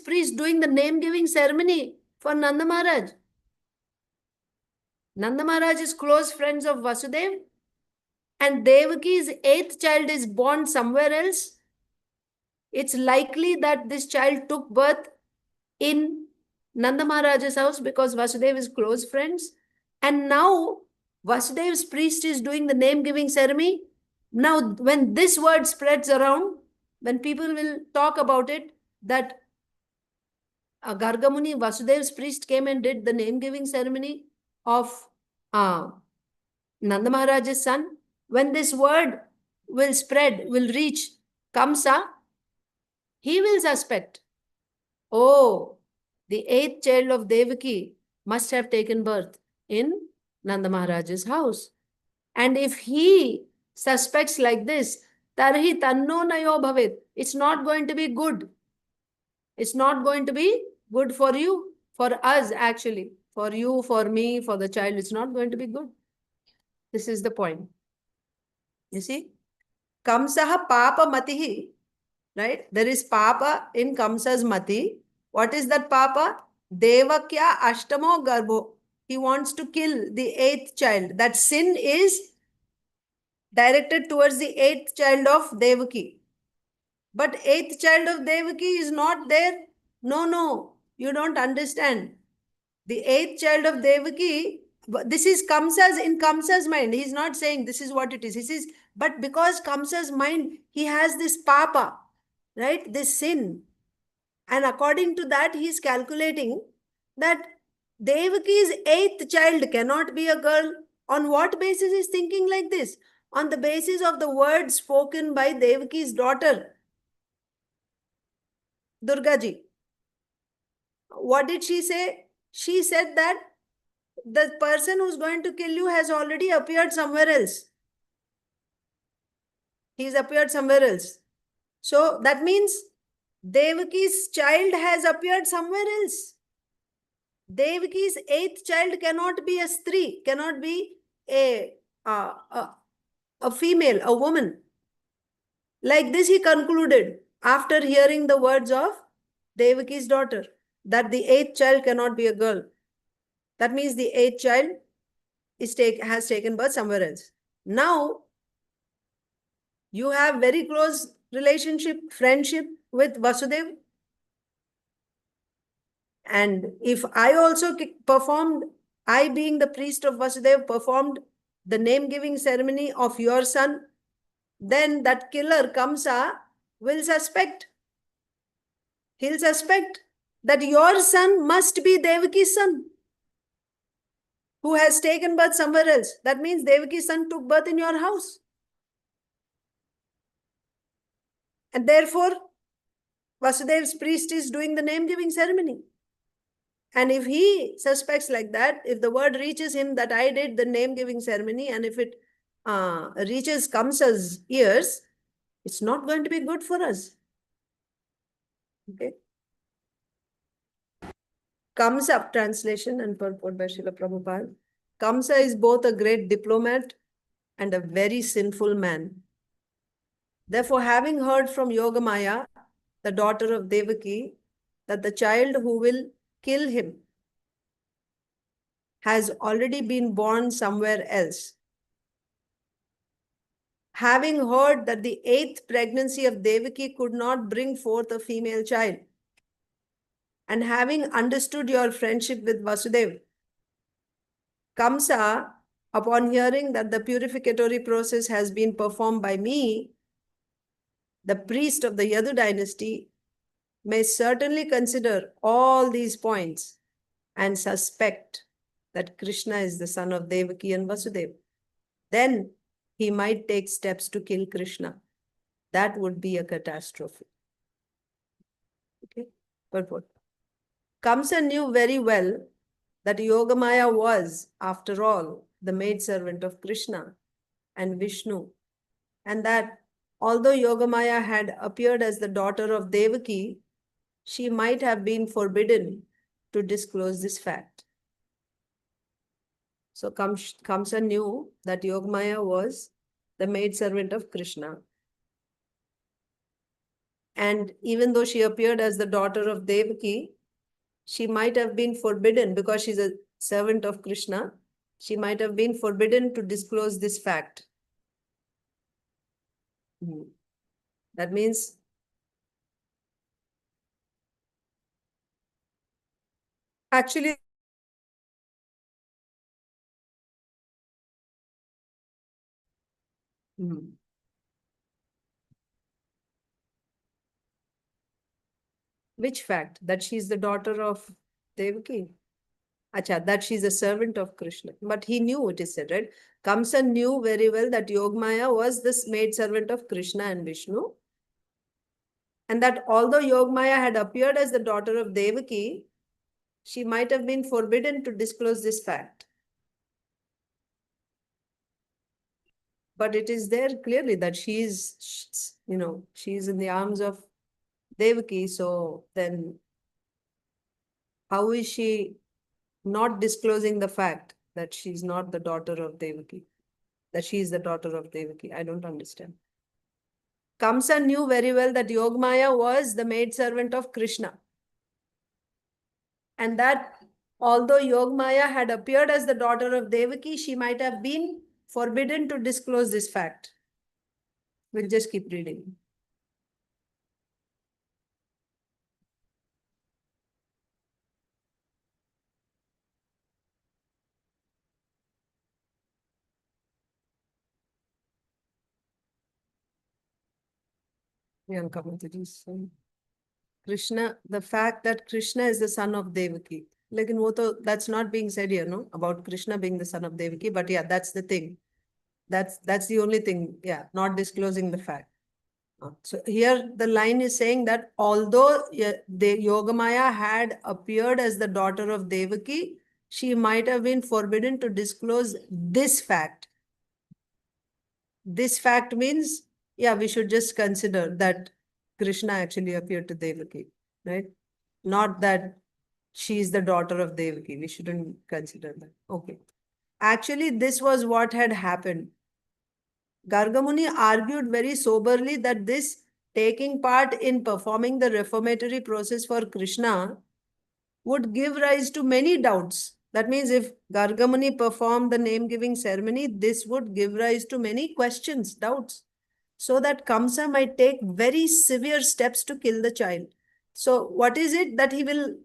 S1: priest doing the name-giving ceremony for Nanda Mahārāja? Nanda Mahārāja is close friends of Vasudeva, and Devaki's 8th child is born somewhere else. It's likely that this child took birth in Nanda Mahārāja's house because Vasudeva is close friends. And now Vasudeva's priest is doing the name-giving ceremony. Now, when this word spreads around, when people will talk about it, that Garga Muni, Vasudeva's priest, came and did the name-giving ceremony of Nanda Mahārāja's son, when this word will spread, will reach Kaṁsa, he will suspect, oh, the 8th child of Devakī must have taken birth in Nanda Mahārāja's house. And if he suspects like this, tarhi tanno nayo bhavet, it's not going to be good. It's not going to be good for you, for us actually. For you, for me, for the child, it's not going to be good. This is the point. You see? Kaṁsaḥ pāpa-matiḥ, right? There is papa in Kaṁsa's mati. What is that papa? Devakyā aṣṭamo garbho. He wants to kill the 8th child. That sin is directed towards the 8th child of Devakī. But 8th child of Devakī is not there. No, you don't understand. The 8th child of Devakī, this is Kaṁsa's, in Kaṁsa's mind. He's not saying this is what it is. He says, but because Kaṁsa's mind, he has this papa, right? This sin. And according to that, he's calculating that Devaki's 8th child cannot be a girl. On what basis is thinking like this? On the basis of the words spoken by Devaki's daughter, Durgaji. What did she say? She said that the person who's going to kill you has already appeared somewhere else. He's appeared somewhere else. So that means Devaki's child has appeared somewhere else. Devaki's 8th child cannot be a strī, cannot be a female, a woman. Like this he concluded after hearing the words of Devaki's daughter, that the 8th child cannot be a girl. That means the 8th child has taken birth somewhere else. Now, you have very close relationship, friendship with Vasudeva. And if I also performed, I being the priest of Vasudeva, performed the name-giving ceremony of your son, then that killer Kaṁsa will suspect. He'll suspect that your son must be Devaki's son, who has taken birth somewhere else. That means Devaki's son took birth in your house. And therefore, Vasudeva's priest is doing the name-giving ceremony. And if he suspects like that, if the word reaches him that I did the name-giving ceremony, and if it reaches Kaṁsa's ears, it's not going to be good for us. Okay. Kaṁsa, translation and purport by Srila Prabhupada. Kaṁsa is both a great diplomat and a very sinful man. Therefore, having heard from Yoga-māyā, the daughter of Devakī, that the child who will kill him has already been born somewhere else. Having heard that the 8th pregnancy of Devakī could not bring forth a female child, and having understood your friendship with Vasudeva, Kaṁsa, upon hearing that the purificatory process has been performed by me, the priest of the Yadu dynasty, may certainly consider all these points and suspect that Krishna is the son of Devakī and Vasudeva. Then he might take steps to kill Krishna. That would be a catastrophe. Okay, purport. Kaṁsa knew very well that Yoga-māyā was, after all, the maidservant of Krishna and Vishnu, and that although Yoga-māyā had appeared as the daughter of Devakī, she might have been forbidden to disclose this fact. So Kaṁsa knew that Yoga-māyā was the maidservant of Krishna. And even though she appeared as the daughter of Devakī, she might have been forbidden, because she's a servant of Krishna, she might have been forbidden to disclose this fact. That means actually which fact? That she's the daughter of Devakī? Acha, that she's a servant of Krishna. But he knew, it is said, right? Kaṁsa knew very well that Yoga-māyā was this maid servant of Krishna and Vishnu. And that although Yoga-māyā had appeared as the daughter of Devakī, she might have been forbidden to disclose this fact. But it is there clearly that she is, she is in the arms of Devakī. So then how is she not disclosing the fact that she's not the daughter of Devakī, that she is the daughter of Devakī? I don't understand. Kaṁsa knew very well that Yoga-māyā was the maidservant of Krishna, and that although Yoga-māyā had appeared as the daughter of Devakī, she might have been forbidden to disclose this fact. We'll just keep reading. Krishna, the fact that Krishna is the son of Devakī. Like that's not being said here, no? About Krishna being the son of Devakī, but yeah, that's the thing. That's the only thing, yeah, not disclosing the fact. So here the line is saying that although the Yoga-māyā had appeared as the daughter of Devakī, she might have been forbidden to disclose this fact. This fact means, yeah, we should just consider that Krishna actually appeared to Devakī, right? Not that she is the daughter of Devakī. We shouldn't consider that. Okay. Actually, this was what had happened. Garga Muni argued very soberly that this taking part in performing the reformatory process for Krishna would give rise to many doubts. That means if Garga Muni performed the name-giving ceremony, this would give rise to many questions, doubts, so that Kaṁsa might take very severe steps to kill the child. So what is it that he will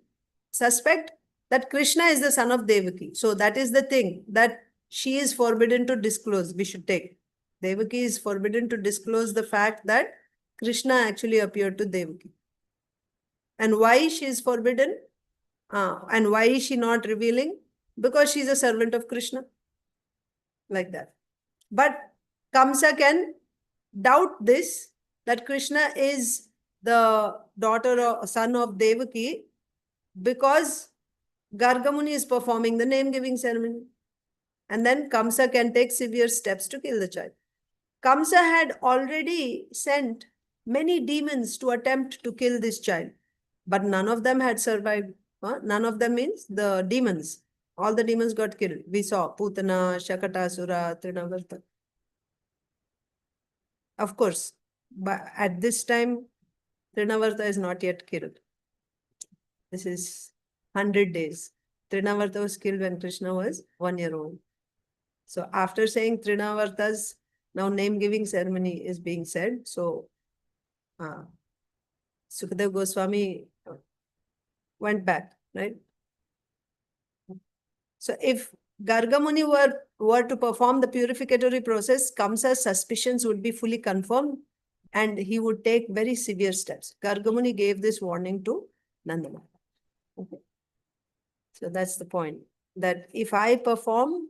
S1: suspect? That Krishna is the son of Devakī. So that is the thing that she is forbidden to disclose. We should take. Devakī is forbidden to disclose the fact that Krishna actually appeared to Devakī. And why she is forbidden? And why is she not revealing? Because she is a servant of Krishna. Like that. But Kaṁsa can doubt this, that Krishna is the daughter or son of Devakī, because Garga Muni is performing the name-giving ceremony. And then Kaṁsa can take severe steps to kill the child. Kaṁsa had already sent many demons to attempt to kill this child, but none of them had survived. None of them means the demons. All the demons got killed. We saw Putana, Shakatasura, Trinavarta. Of course, but at this time, Trinavarta is not yet killed. This is 100 days. Trinavarta was killed when Krishna was 1 year old. So after saying Trinavartas, now name-giving ceremony is being said. So Sukadeva Goswami went back, right? So if Garga Muni were to perform the purificatory process, Kaṁsa's suspicions would be fully confirmed and he would take very severe steps. Garga Muni gave this warning to Nanda Mahārāja. Okay. So that's the point, that if I perform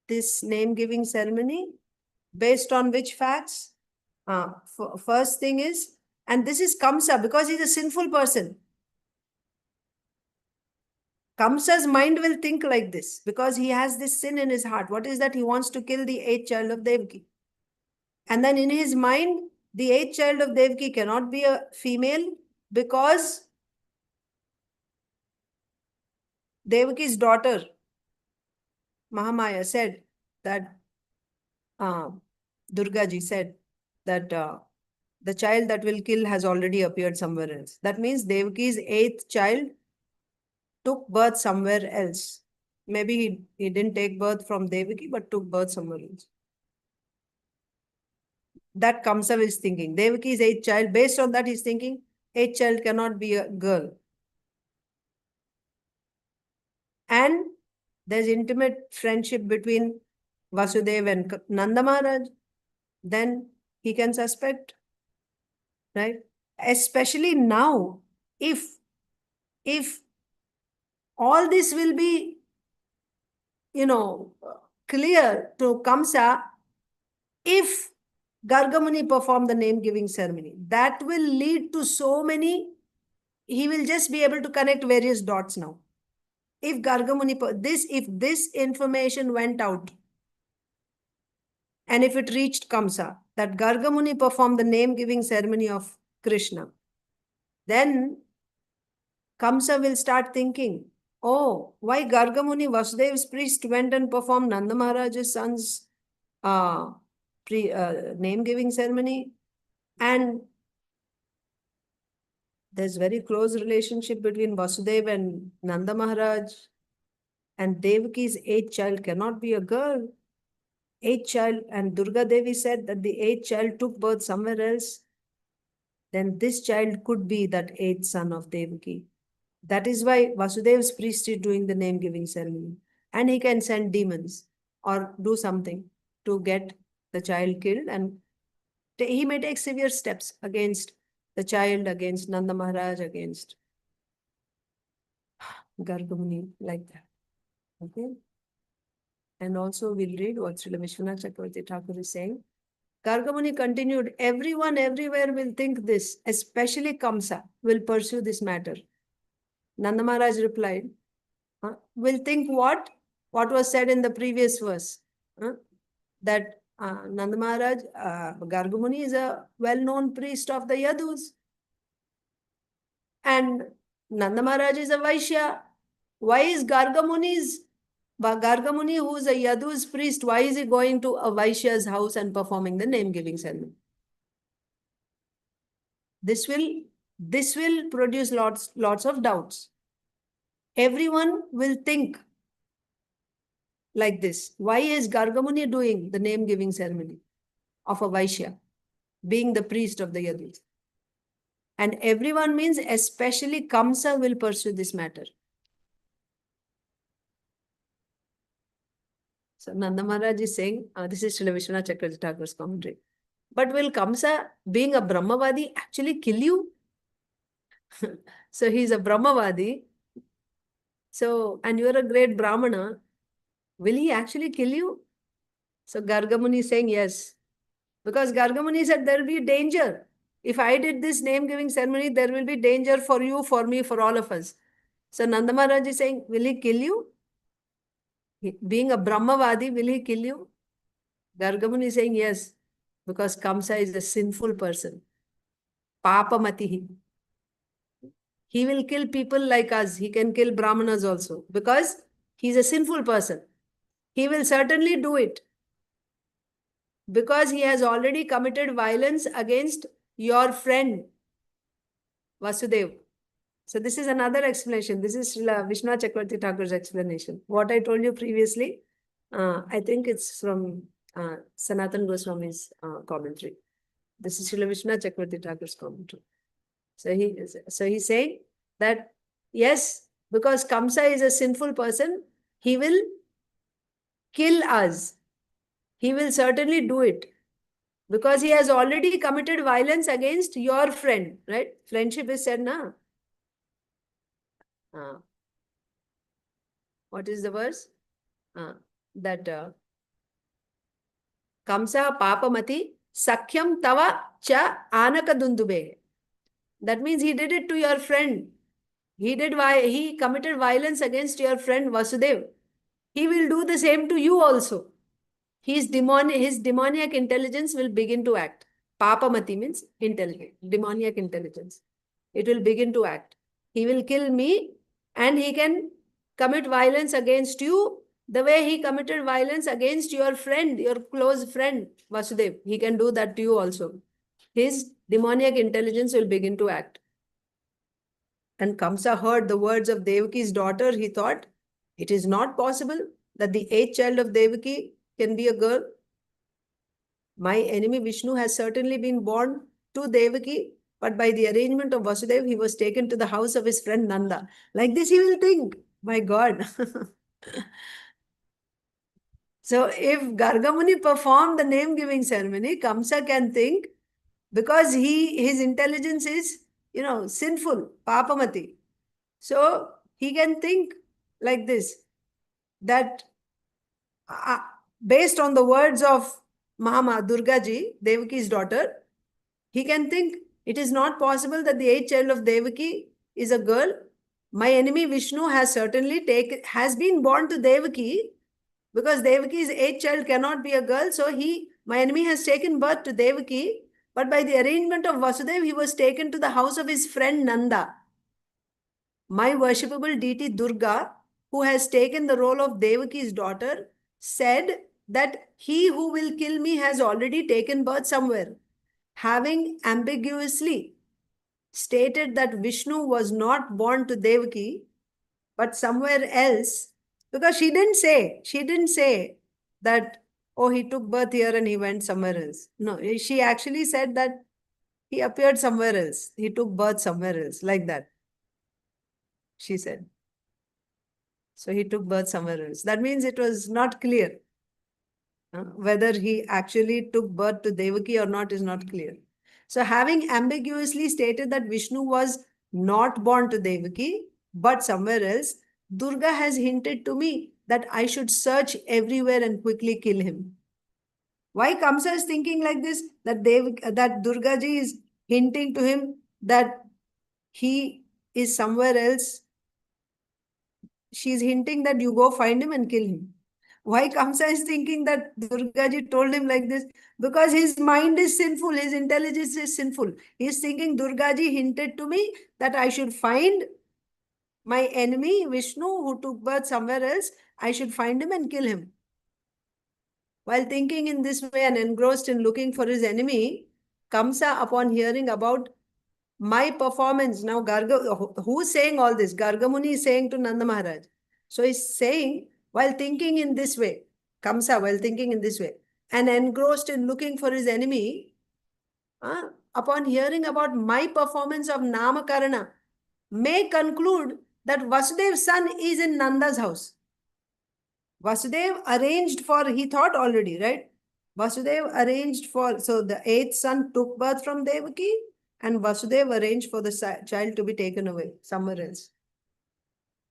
S1: this name-giving ceremony, based on which facts? First thing is, and this is Kaṁsa, because he's a sinful person. Kaṁsa's mind will think like this, because he has this sin in his heart. What is that? He wants to kill the 8th child of Devakī. And then in his mind, the 8th child of Devakī cannot be a female, because Devaki's daughter, Mahamaya, said that, Durga ji said that the child that will kill has already appeared somewhere else. That means Devaki's 8th child took birth somewhere else. Maybe he didn't take birth from Devakī, but took birth somewhere else. That Kaṁsa is thinking. Devaki's 8th child, based on that, he's thinking, 8th child cannot be a girl. And there's intimate friendship between Vasudeva and Nanda Mahārāja. Then he can suspect, right? Especially now, if all this will be, clear to Kaṁsa, if Garga Muni perform the name-giving ceremony, that will lead to so many, he will just be able to connect various dots now. If Garga Muni, if this information went out, and if it reached Kaṁsa, that Garga Muni performed the name-giving ceremony of Krishna, then Kaṁsa will start thinking, oh, why Garga Muni, Vasudeva's priest, went and performed Nanda Mahārāja's son's name-giving ceremony? And there's very close relationship between Vasudeva and Nanda Mahārāja. And Devaki's 8th child cannot be a girl. 8th child, and Durga Devi said that the 8th child took birth somewhere else. Then this child could be that 8th son of Devakī. That is why Vasudeva's priest is doing the name-giving ceremony. And he can send demons or do something to get the child killed. And he may take severe steps against the child, against Nanda Mahārāja, against Garga Muni, like that. Okay. And also we'll read what Srila Vishwanath Chakravarti Thakur is saying. Garga Muni continued, everyone everywhere will think this, especially Kaṁsa will pursue this matter. Nanda Mahārāja replied, will think what? What was said in the previous verse. That Nanda Mahārāja, Garga Muni is a well-known priest of the Yadus. And Nanda Mahārāja is a Vaishya. Why is Garga Muni, who is a Yadu's priest, why is he going to a Vaishya's house and performing the name-giving ceremony? This will produce lots of doubts. Everyone will think like this. Why is Garga Muni doing the name-giving ceremony of a Vaishya, being the priest of the Yadus? And everyone means especially Kaṁsa will pursue this matter. So Nanda Mahārāja is saying, this is Srila Vishwanath Chakravarti Thakur's commentary. But will Kaṁsa, being a Brahmavadi, actually kill you? So he's a Brahmavadi. So, and you're a great Brahmana. Will he actually kill you? So Garga Muni is saying yes. Because Garga Muni said there will be danger. If I did this name-giving ceremony, there will be danger for you, for me, for all of us. So Nanda Mahārāja is saying, will he kill you? Being a Brahmavadi, will he kill you? Garga Muni is saying yes, because Kaṁsa is a sinful person. Pāpa-matiḥ. He will kill people like us. He can kill Brahmanas also because he's a sinful person. He will certainly do it because he has already committed violence against your friend Vasudeva. So this is another explanation. This is Srila Vishnu Chakravarti Thakur's explanation. What I told you previously, I think it's from Sanatana Goswami's commentary. This is Srila Vishnu Chakravarti Thakur's commentary. So he's saying that yes, because Kaṁsa is a sinful person, he will kill us. He will certainly do it because he has already committed violence against your friend, right? Friendship is said, na? What is the verse? That Kaṁsa pāpa-matiḥ sakhyaṁ tava cānakadundubheḥ. That means he did it to your friend. He committed violence against your friend Vasudeva. He will do the same to you also. His demoniac intelligence will begin to act. Pāpa-matiḥ means intelligent, demoniac intelligence. It will begin to act. He will kill me and he can commit violence against you the way he committed violence against your friend, your close friend Vasudeva. He can do that to you also. His demoniac intelligence will begin to act. And Kaṁsa heard the words of Devaki's daughter. He thought, it is not possible that the 8th child of Devaki can be a girl. My enemy Vishnu has certainly been born to Devaki, but by the arrangement of Vasudeva, he was taken to the house of his friend Nanda. Like this he will think, my God. So if Garga Muni performed the name-giving ceremony, Kaṁsa can think, because his intelligence is, sinful, pāpa-matiḥ. So he can think like this, that based on the words of Mahama Durgaji, Devaki's daughter, he can think, it is not possible that the 8th child of Devaki is a girl. My enemy Vishnu has has been born to Devaki, because Devaki's 8th child cannot be a girl. So my enemy has taken birth to Devaki, but by the arrangement of Vasudeva, he was taken to the house of his friend Nanda. My worshipable deity Durga, who has taken the role of Devaki's daughter, said that he who will kill me has already taken birth somewhere. Having ambiguously stated that Vishnu was not born to Devaki, but somewhere else, because she didn't say that, oh, he took birth here and he went somewhere else. No, she actually said that he appeared somewhere else. He took birth somewhere else, like that. She said. So he took birth somewhere else. That means it was not clear. Whether he actually took birth to Devaki or not is not clear. So having ambiguously stated that Vishnu was not born to Devaki, but somewhere else, Durga has hinted to me that I should search everywhere and quickly kill him. Why Kaṁsa is thinking like this? That Durgaji is hinting to him that he is somewhere else. She is hinting that you go find him and kill him. Why Kaṁsa is thinking that Durgaji told him like this? Because his mind is sinful, his intelligence is sinful. He is thinking Durgaji hinted to me that I should find my enemy Vishnu who took birth somewhere else. I should find him and kill him. While thinking in this way and engrossed in looking for his enemy, Kaṁsa, upon hearing about my performance, now Garga, who's saying all this? Garga Muni is saying to Nanda Mahārāja. So he's saying, while thinking in this way, Kaṁsa, while thinking in this way, and engrossed in looking for his enemy, upon hearing about my performance of Namakarana, may conclude that Vasudev's son is in Nanda's house. Vasudeva arranged for, he thought already, right? Vasudeva arranged for, so the 8th son took birth from Devaki, and Vasudeva arranged for the child to be taken away somewhere else.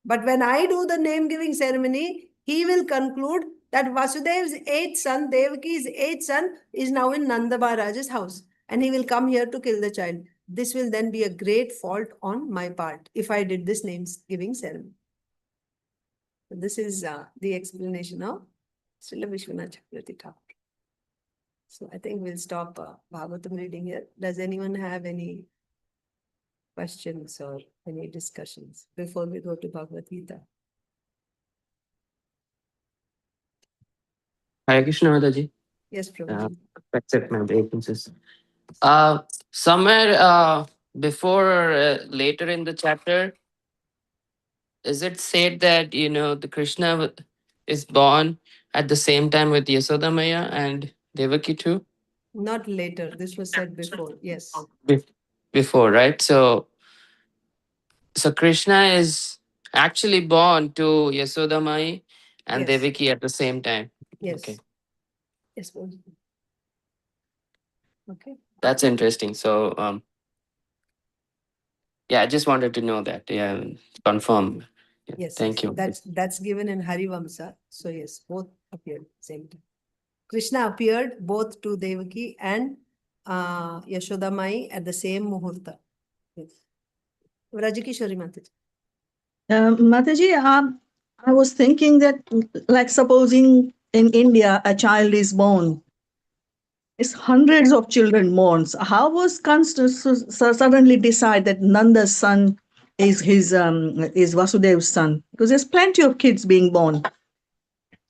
S1: But when I do the name-giving ceremony, he will conclude that Vasudev's 8th son, Devaki's 8th son, is now in Nanda Mahārāja's house. And he will come here to kill the child. This will then be a great fault on my part if I did this name-giving ceremony. This is the explanation of Srila Vishwanath Chakravarti Thakur. So I think we'll stop Bhagavatam reading here. Does anyone have any questions or any discussions before we go to Bhagavad Gita?
S3: Hare Krishna, Mataji.
S1: Yes, Prabhuji.
S3: Accept my obeisances. Somewhere before or later in the chapter, is it said that, the Krishna is born at the same time with Yasodamaya and Devakī too?
S1: Not later. This was said before. Yes.
S3: Before, right? So Krishna is actually born to Yasodamaya and
S1: Yes.
S3: Devakī at the same time.
S1: Yes.
S3: Okay.
S1: Yes, Prabhuji. Okay.
S3: That's interesting. So, yeah, I just wanted to know that. Yeah, confirm. Yeah,
S1: Yes.
S3: thank you.
S1: That's given in Harivamsa. So yes, both appeared same time. Krishna appeared both to Devaki and Yashodamai at the same muhurta. Yes. Vrajikishori Mataji.
S4: Mataji, I was thinking that, like, supposing in India a child is born, it's hundreds of children born. So how was Kaṁsa suddenly decide that Nanda's son is is Vasudev's son? Because there's plenty of kids being born.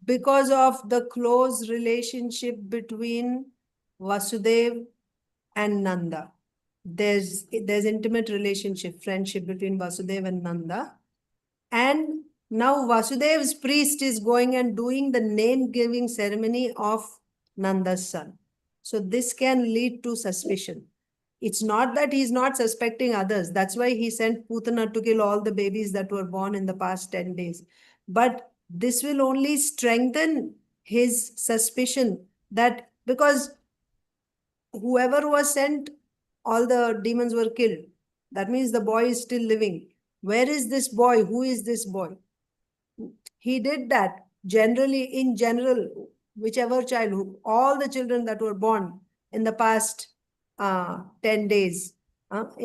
S1: Because of the close relationship between Vasudev and Nanda. There's intimate relationship, friendship between Vasudev and Nanda. And now Vasudev's priest is going and doing the name-giving ceremony of Nanda's son. So this can lead to suspicion. It's not that he's not suspecting others. That's why he sent Putana to kill all the babies that were born in the past 10 days. But this will only strengthen his suspicion that because whoever was sent, all the demons were killed. That means the boy is still living. Where is this boy? Who is this boy? He did that generally, in general, whichever child, all the children that were born in the past 10 days, around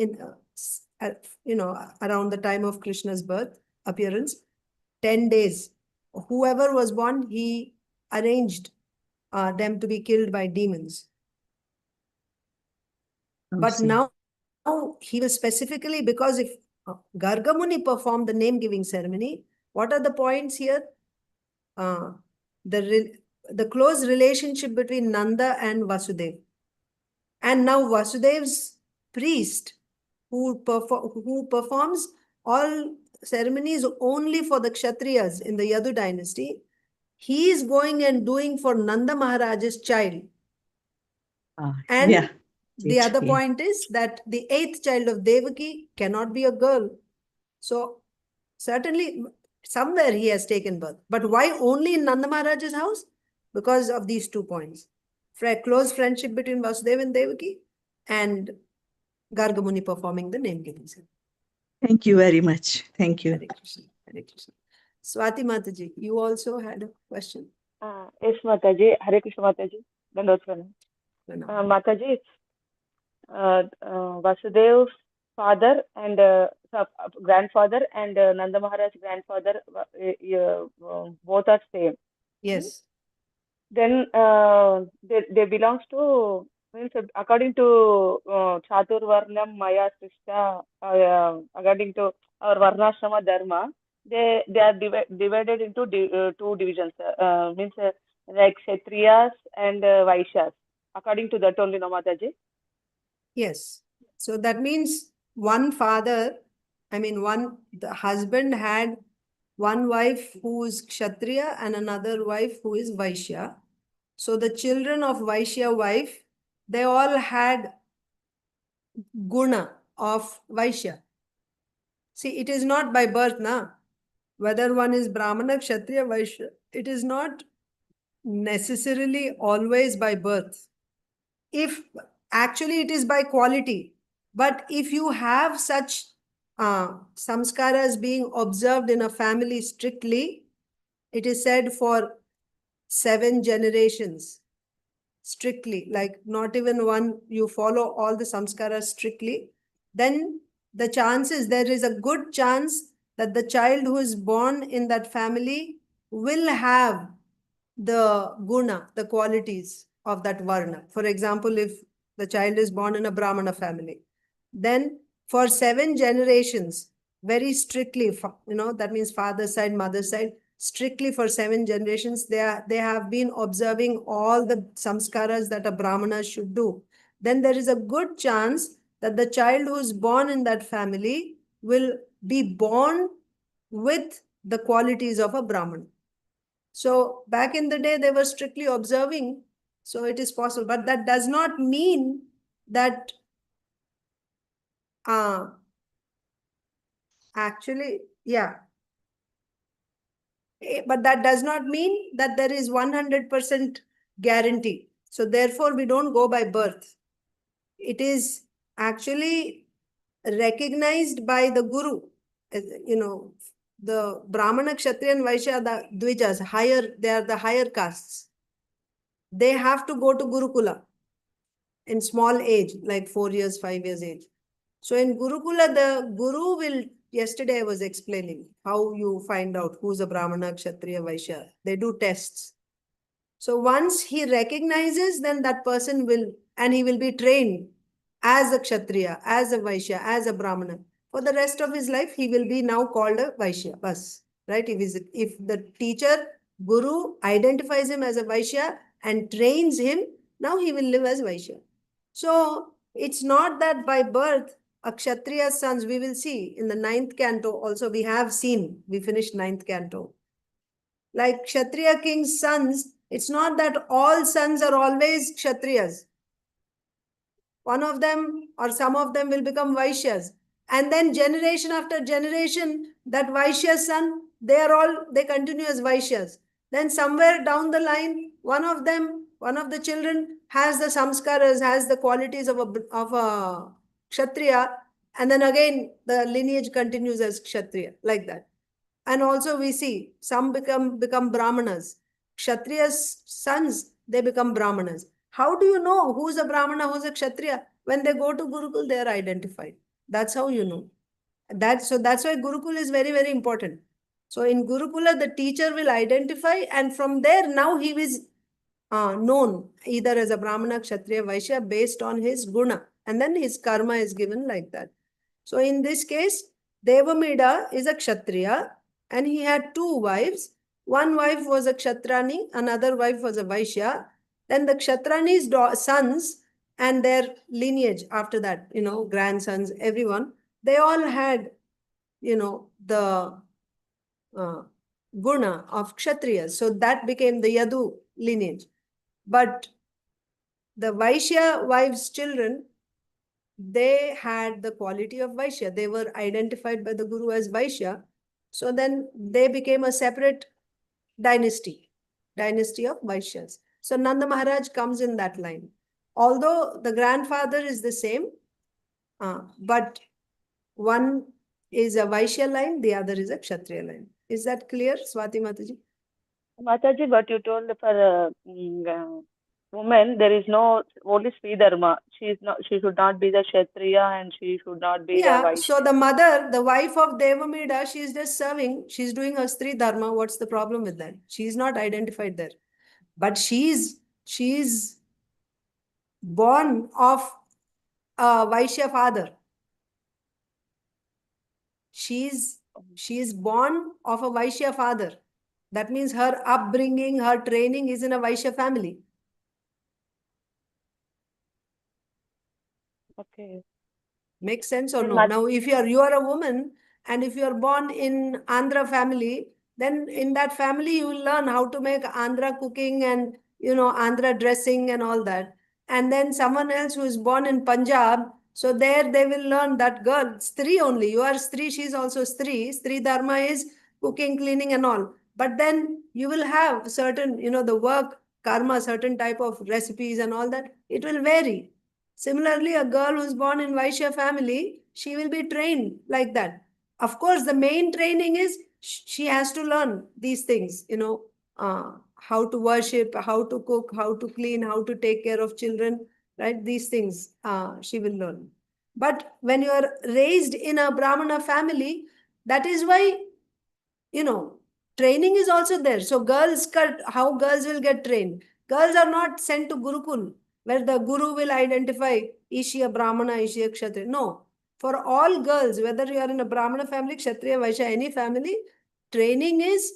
S1: the time of Krishna's birth, appearance, 10 days, whoever was born, he arranged them to be killed by demons. But now he was specifically, because if Garga Muni performed the name-giving ceremony, what are the points here? The close relationship between Nanda and Vasudev. And now Vasudev's priest, who performs all ceremonies only for the Kshatriyas in the Yadu dynasty, he is going and doing for Nanda Mahārāja's child. And
S4: yeah.
S1: The other point is that the 8th child of Devaki cannot be a girl. So certainly somewhere he has taken birth. But why only in Nanda Mahārāja's house? Because of these 2 points. Close friendship between Vasudeva and Devaki and Garga Muni performing the name-giving ceremony.
S4: Thank you very much. Thank you.
S1: Hare Krishna. Hare Krishna. Swati Mataji, you also had a question.
S5: Yes, Mataji. Hare Krishna, Mataji. Mataji, Vasudev's father and grandfather and Nanda Mahārāja's grandfather, both are same.
S1: Yes.
S5: Then they belongs to, means according to Chaturvarnam Maya Srishta, according to our Varnashrama Dharma, they are divided into 2 divisions, means like Kshatriyas and Vaishyas. According to that only, no, Mataji?
S1: Yes. So that means the husband had one wife who is Kshatriya and another wife who is Vaishya. So the children of Vaishya wife, they all had guna of Vaishya. See, it is not by birth, whether one is Brahmana, Kshatriya, Vaishya, it is not necessarily always by birth. If actually it is by quality, but if you have such samskaras being observed in a family strictly, it is said for 7 generations strictly, like not even one, you follow all the samskaras strictly, then the chances, there is a good chance that the child who is born in that family will have the guna, the qualities of that varna. For example, if the child is born in a Brahmana family, then for 7 generations, very strictly, that means father's side, mother's side, strictly for 7 generations, they have been observing all the samskaras that a brahmana should do. Then there is a good chance that the child who is born in that family will be born with the qualities of a brahman. So back in the day, they were strictly observing, so it is possible. But that does not mean that actually, yeah. But that does not mean that there is 100% guarantee. So therefore, we don't go by birth. It is actually recognized by the guru. The Brahmana, Kshatriya and Vaishya, the Dvijas, they are the higher castes. They have to go to Gurukula in small age, like 4 years, 5 years age. So in Gurukula, the guru will, yesterday I was explaining how you find out who's a Brahmana, Kshatriya, Vaishya. They do tests. So once he recognizes, then that person will, and he will be trained as a Kshatriya, as a Vaishya, as a Brahmana. For the rest of his life, he will be now called a Vaishya. Bas, right? If the teacher, guru, identifies him as a Vaishya and trains him, now he will live as Vaishya. So it's not that by birth, a Kshatriya's sons, we will see in the 9th canto also, we finished 9th canto. Like Kshatriya king's sons, it's not that all sons are always Kshatriyas. One of them or some of them will become Vaishyas. And then generation after generation, that Vaishya's son, they continue as Vaishyas. Then somewhere down the line, one of the children has the samskaras, has the qualities of a Kshatriya, and then again the lineage continues as Kshatriya, like that. And also we see some become Brahmanas. Kshatriya's sons, they become Brahmanas. How do you know who's a Brahmana, who's a Kshatriya? When they go to Gurukul, they are identified. That's how you know. That's why Gurukul is very, very important. So in Gurukula, the teacher will identify, and from there now he is known either as a Brahmana, Kshatriya, Vaishya based on his guna. And then his karma is given like that. So in this case, Devamida is a Kshatriya and he had 2 wives. One wife was a Kshatrani, another wife was a Vaishya. Then the Kshatrani's sons and their lineage after that, grandsons, everyone, they all had, the guna of Kshatriyas. So that became the Yadu lineage. But the Vaishya wives' children, they had the quality of Vaishya. They were identified by the Guru as Vaishya. So then they became a separate dynasty of Vaishyas. So Nanda Mahārāja comes in that line. Although the grandfather is the same, but one is a Vaishya line, the other is a Kshatriya line. Is that clear, Swati Mataji?
S5: Mataji, what you told for women, there is no only śrī-garga. She should not be the Kshatriya and she should not be the Vaishya.
S1: So the mother, the wife of Devamida, she is just serving. She's doing her śrī-dharma. What's the problem with that? She's not identified there. But she's born of a Vaishya father. She's born of a Vaishya father. That means her upbringing, her training is in a Vaishya family.
S5: Okay.
S1: Makes sense or no? Now, if you are a woman and if you are born in Andhra family, then in that family you will learn how to make Andhra cooking and Andhra dressing and all that. And then someone else who is born in Punjab, so there they will learn that girl, strī only. You are strī, she is also strī. Strī dharma is cooking, cleaning and all. But then you will have certain, the work, karma, certain type of recipes and all that. It will vary. Similarly, a girl who is born in Vaishya family, she will be trained like that. Of course, the main training is she has to learn these things, how to worship, how to cook, how to clean, how to take care of children, right? These things she will learn. But when you are raised in a Brahmana family, that is why, training is also there. So how girls will get trained? Girls are not sent to Gurukul, where the Guru will identify, is she a Brahmana, is she a Kshatriya? No. For all girls, whether you are in a Brahmana family, Kshatriya, Vaishya, any family, training is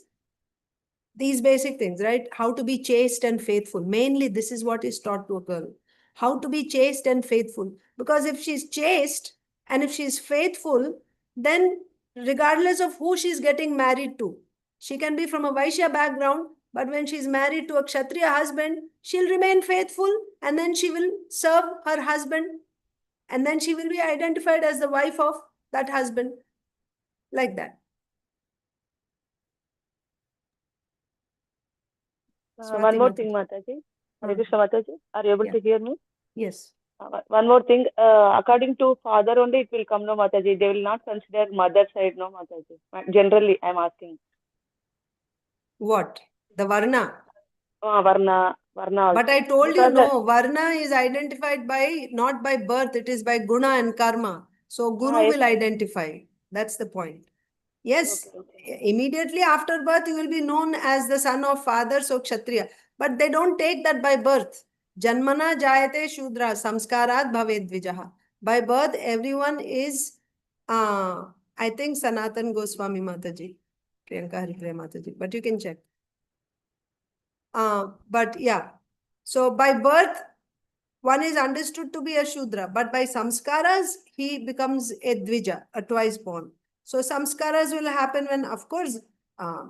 S1: these basic things, right? How to be chaste and faithful. Mainly, this is what is taught to a girl. How to be chaste and faithful. Because if she's chaste and if she's faithful, then regardless of who she's getting married to, she can be from a Vaishya background, but when she's married to a Kshatriya husband, she'll remain faithful and then she will serve her husband and then she will be identified as the wife of that husband. Like that.
S5: One more thing, Mataji. Hare Krishna, Mataji. Are you able to hear me?
S1: Yes.
S5: One more thing. According to father only, it will come, no, Mataji. They will not consider mother side, no, Mataji. Generally, I'm asking.
S1: What? The Varna?
S5: Varna also.
S1: But I told
S5: Because
S1: you, no, Varna is identified by, not by birth, it is by guna and karma. So Guru
S5: yes,
S1: will identify. That's the point. Yes,
S5: okay.
S1: Immediately after birth, you will be known as the son of father, so Kshatriya. But they don't take that by birth. Janmana jayate shudra samskarat bhaved dvijaha. By birth, everyone is, I think Sanatan Goswami Mataji, Priyanka Haripriya Mataji, but you can check. But yeah, so by birth, one is understood to be a Shudra, but by samskaras, he becomes a Dvija, a twice born. So samskaras will happen when, of course,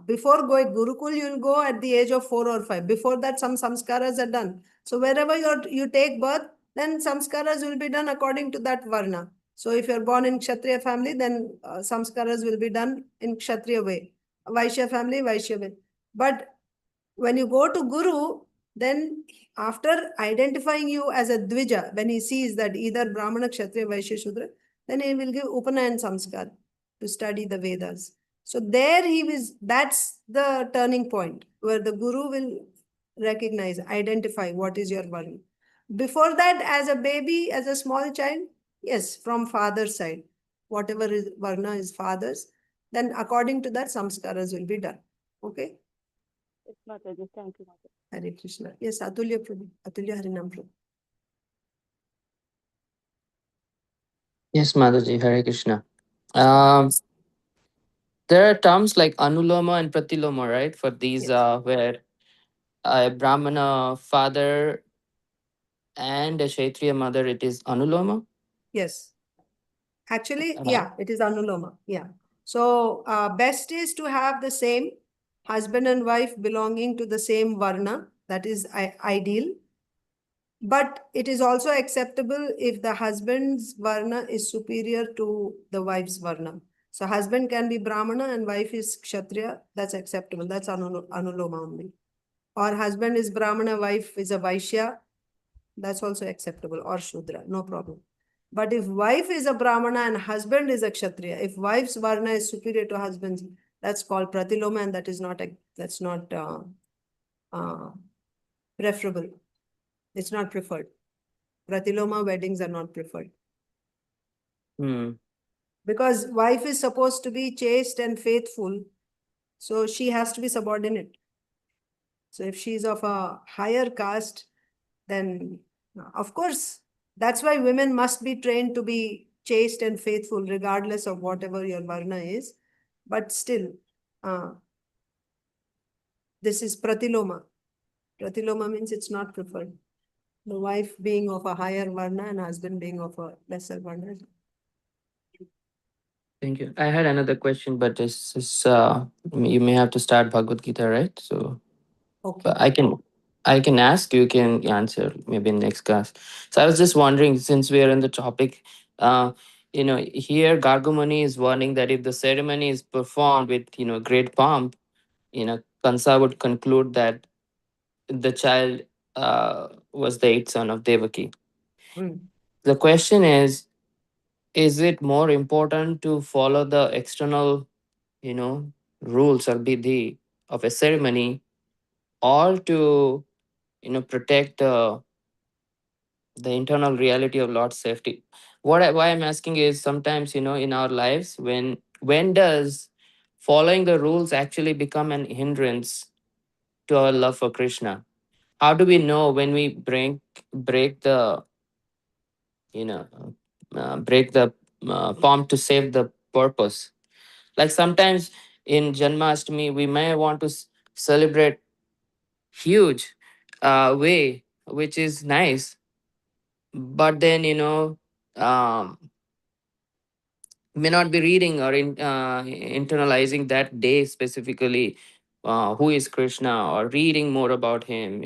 S1: before going Gurukul, you will go at the age of 4 or 5. Before that, some samskaras are done. So wherever you take birth, then samskaras will be done according to that Varna. So if you're born in Kshatriya family, then samskaras will be done in Kshatriya way. Vaishya family, Vaishya way. But when you go to Guru, then after identifying you as a Dvija, when he sees that either Brahmana, Kshatriya, Vaishya, Shudra, then he will give Upana and Samskar to study the Vedas. So there that's the turning point where the Guru will recognize, identify what is your Varna. Before that, as a baby, as a small child, yes, from father's side, whatever is Varna is father's, then according to that, Samskaras will be done. Okay?
S5: Yes, Mataji. Thank you, Mataji.
S1: Hare Krishna. Yes, Atulya Prabhu. Atulya Harinam Prabhu.
S3: Yes, Mataji, Hare Krishna. There are terms like anuloma and pratiloma, right? For these,
S1: Yes.
S3: where a Brahmana father and a Kshatriya mother, it is anuloma.
S1: Yes. Actually, yeah, it is Anuloma. Yeah. So best is to have the same husband and wife belonging to the same Varna. That is ideal. But it is also acceptable if the husband's Varna is superior to the wife's Varna. So husband can be Brahmana and wife is Kshatriya. That's acceptable. That's Anuloma only. Or husband is Brahmana, wife is a Vaishya. That's also acceptable. Or Shudra. No problem. But if wife is a Brahmana and husband is a Kshatriya, if wife's Varna is superior to husband's, that's called Pratiloma and that's not preferable. It's not preferred. Pratiloma weddings are not preferred. Because wife is supposed to be chaste and faithful, so she has to be subordinate. So if she's of a higher caste, then of course, that's why women must be trained to be chaste and faithful regardless of whatever your Varna is. But still, this is Pratiloma. Pratiloma means it's not preferred. The wife being of a higher Varna and husband being of a lesser Varna.
S3: Thank you. I had another question, but this is you may have to start Bhagavad Gita, right? So
S1: Okay.
S3: but I can ask, you can answer maybe in next class. So I was just wondering, since we are in the topic, here Garga Muni is warning that if the ceremony is performed with great pomp, Kaṁsa would conclude that the child was the eighth son of Devakī. The question is it more important to follow the external, rules or vidhi of a ceremony, or to, protect the internal reality of Lord's safety? Why I'm asking is, sometimes, in our lives, when does following the rules actually become an hindrance to our love for Krishna? How do we know when we break the, break the pomp to save the purpose. Like sometimes in Janmashtami, we may want to celebrate huge way, which is nice, but then may not be reading or internalizing that day specifically who is Krishna, or reading more about him.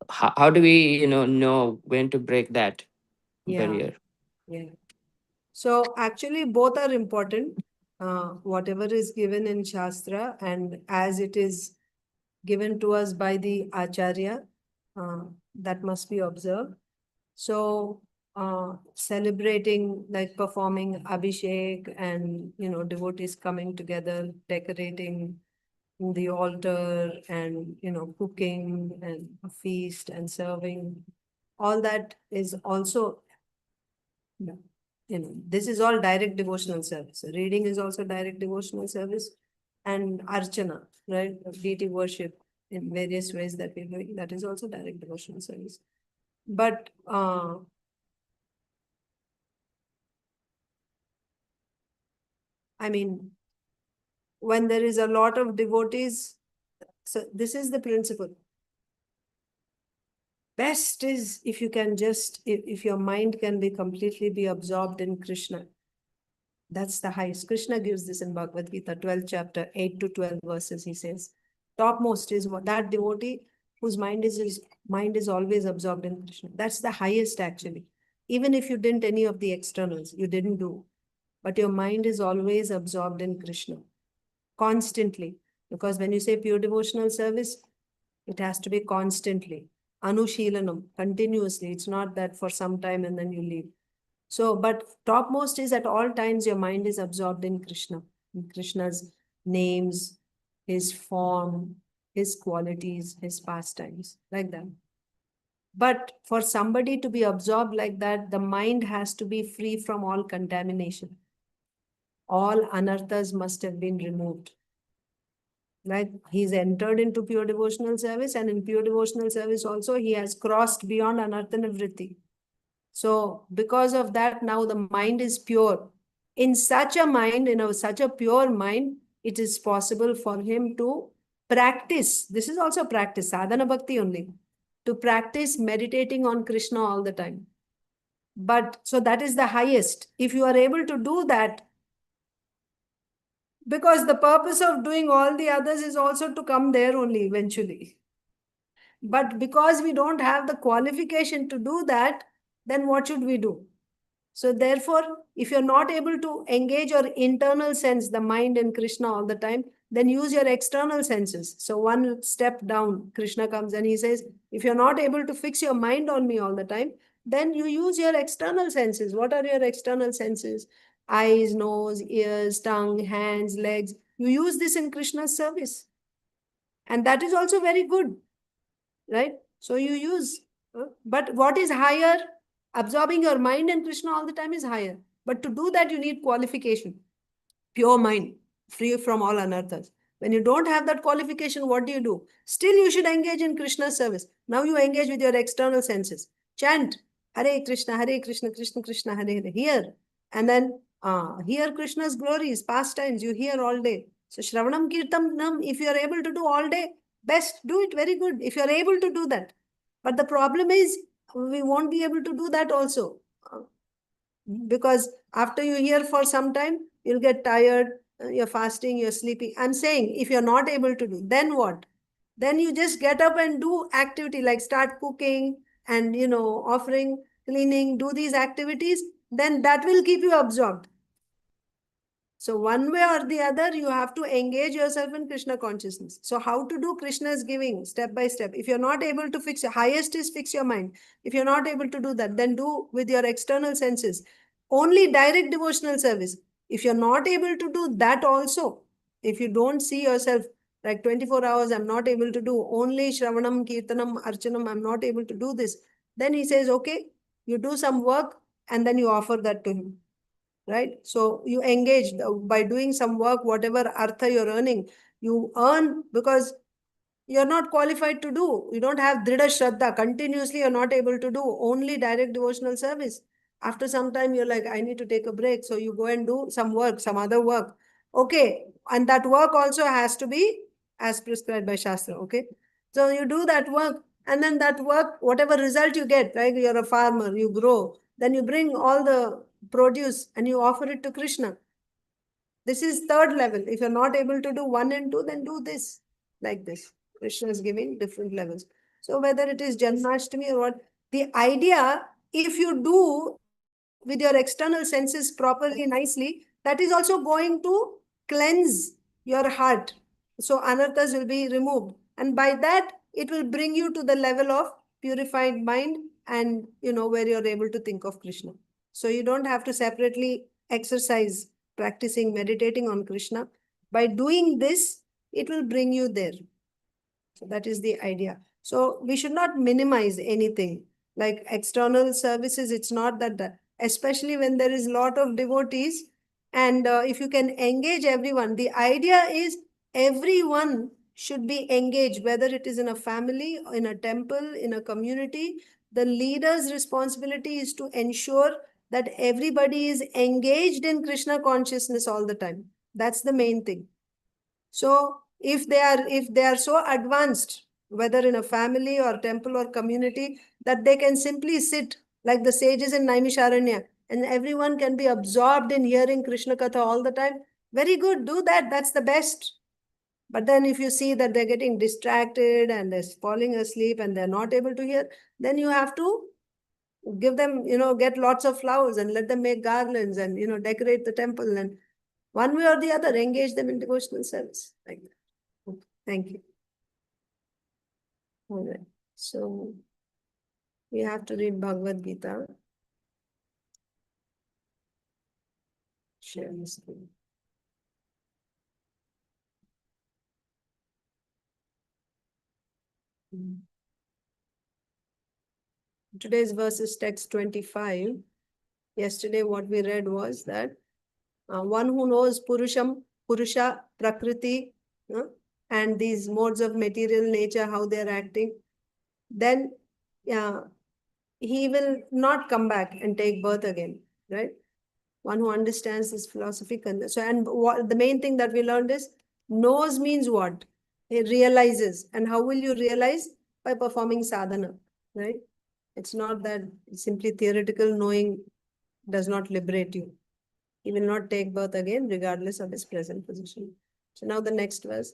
S3: How do we know when to break that barrier?
S1: Yeah. So actually both are important. Whatever is given in Shastra and as it is given to us by the ācāryaḥ, that must be observed. So celebrating, like performing abhishek and devotees coming together, decorating the altar and cooking and a feast and serving, all that is also this is all direct devotional service. Reading is also direct devotional service, and archana, right, deity worship in various ways that we're doing, that is also direct devotional service. But I mean, when there is a lot of devotees, so this is the principle. Best is if you can just, if your mind can be completely be absorbed in Krishna. That's the highest. Krishna gives this in Bhagavad Gita, 12th chapter, 8 to 12 verses. He says, topmost is that devotee whose mind is always absorbed in Krishna. That's the highest actually. Even if you didn't any of the externals, you didn't do, but your mind is always absorbed in Krishna, constantly. Because when you say pure devotional service, it has to be constantly. Anushilanam, continuously. It's not that for some time and then you leave. So, but topmost is at all times your mind is absorbed in Krishna, in Krishna's names, his form, his qualities, his pastimes, like that. But for somebody to be absorbed like that, the mind has to be free from all contamination. All anarthas must have been removed. Like he's entered into pure devotional service, and in pure devotional service also he has crossed beyond anartha nivritti. So because of that, now the mind is pure. In such a mind, such a pure mind, it is possible for him to practice. This is also practice, sadhana bhakti only, to practice meditating on Krishna all the time. But so that is the highest. If you are able to do that, because the purpose of doing all the others is also to come there only eventually. But because we don't have the qualification to do that, then what should we do? So therefore, if you're not able to engage your internal sense, the mind and Krishna all the time, then use your external senses. So one step down, Krishna comes and he says, if you're not able to fix your mind on me all the time, then you use your external senses. What are your external senses? Eyes, nose, ears, tongue, hands, legs. You use this in Krishna's service. And that is also very good, right? So you use, but what is higher? Absorbing your mind and Krishna all the time is higher. But to do that, you need qualification. Pure mind, free from all anarthas. When you don't have that qualification, what do? Still, you should engage in Krishna's service. Now you engage with your external senses. Chant, Hare Krishna, Krishna Krishna, Hare Hare. Hear. And then hear Krishna's glories, pastimes, you hear all day. So Shravanam Kirtanam, if you are able to do all day, best, do it, very good. If you are able to do that. But the problem is, we won't be able to do that also. Because after you hear for some time, you'll get tired, you're fasting, you're sleeping. I'm saying, if you're not able to do, then what? Then you just get up and do activity, like start cooking and, offering, cleaning, do these activities, then that will keep you absorbed. So one way or the other, you have to engage yourself in Krishna consciousness. So how to do Krishna's giving step by step? If you're not able to fix, highest is fix your mind. If you're not able to do that, then do with your external senses. Only direct devotional service. If you're not able to do that also, if you don't see yourself like 24 hours, I'm not able to do only Shravanam, Kirtanam, Archanam, I'm not able to do this. Then he says, okay, you do some work and then you offer that to him. Right? So you engage by doing some work, whatever artha you're earning, you earn because you're not qualified to do. You don't have dhrida shraddha. Continuously, you're not able to do only direct devotional service. After some time, you're like, I need to take a break. So you go and do some work, some other work. Okay. And that work also has to be as prescribed by Shastra. Okay. So you do that work, and then that work, whatever result you get, right? You're a farmer, you grow, then you bring all the produce and you offer it to Krishna. This is third level. If you're not able to do 1 and 2, then do this, like this. Krishna is giving different levels. So whether it is Janmashtami or what, the idea, if you do with your external senses properly, nicely, that is also going to cleanse your heart. So anarthas will be removed. And by that, it will bring you to the level of purified mind and, where you're able to think of Krishna. So you don't have to separately exercise, practicing, meditating on Krishna. By doing this, it will bring you there. So that is the idea. So we should not minimize anything. Like external services, it's not that, especially when there is a lot of devotees, and if you can engage everyone, the idea is everyone should be engaged, whether it is in a family, in a temple, in a community. The leader's responsibility is to ensure that everybody is engaged in Krishna consciousness all the time. That's the main thing. So if they are so advanced, whether in a family or temple or community, that they can simply sit like the sages in Naimisharanya, and everyone can be absorbed in hearing Krishna Katha all the time, very good, do that, that's the best. But then if you see that they're getting distracted and they're falling asleep and they're not able to hear, then you have to give them, get lots of flowers and let them make garlands and, decorate the temple, and one way or the other, engage them in devotional service. Like that. Okay. Thank you. All right. So we have to read Bhagavad Gita. Share the screen. Today's verse is text 25. Yesterday, what we read was that one who knows Purusha, Prakriti, and these modes of material nature, how they are acting, then he will not come back and take birth again, right? One who understands this philosophy. So, and the main thing that we learned is, knows means what? He realizes. And how will you realize? By performing sadhana, right? It's not that simply theoretical knowing does not liberate you. He will not take birth again, regardless of his present position. So now the next verse.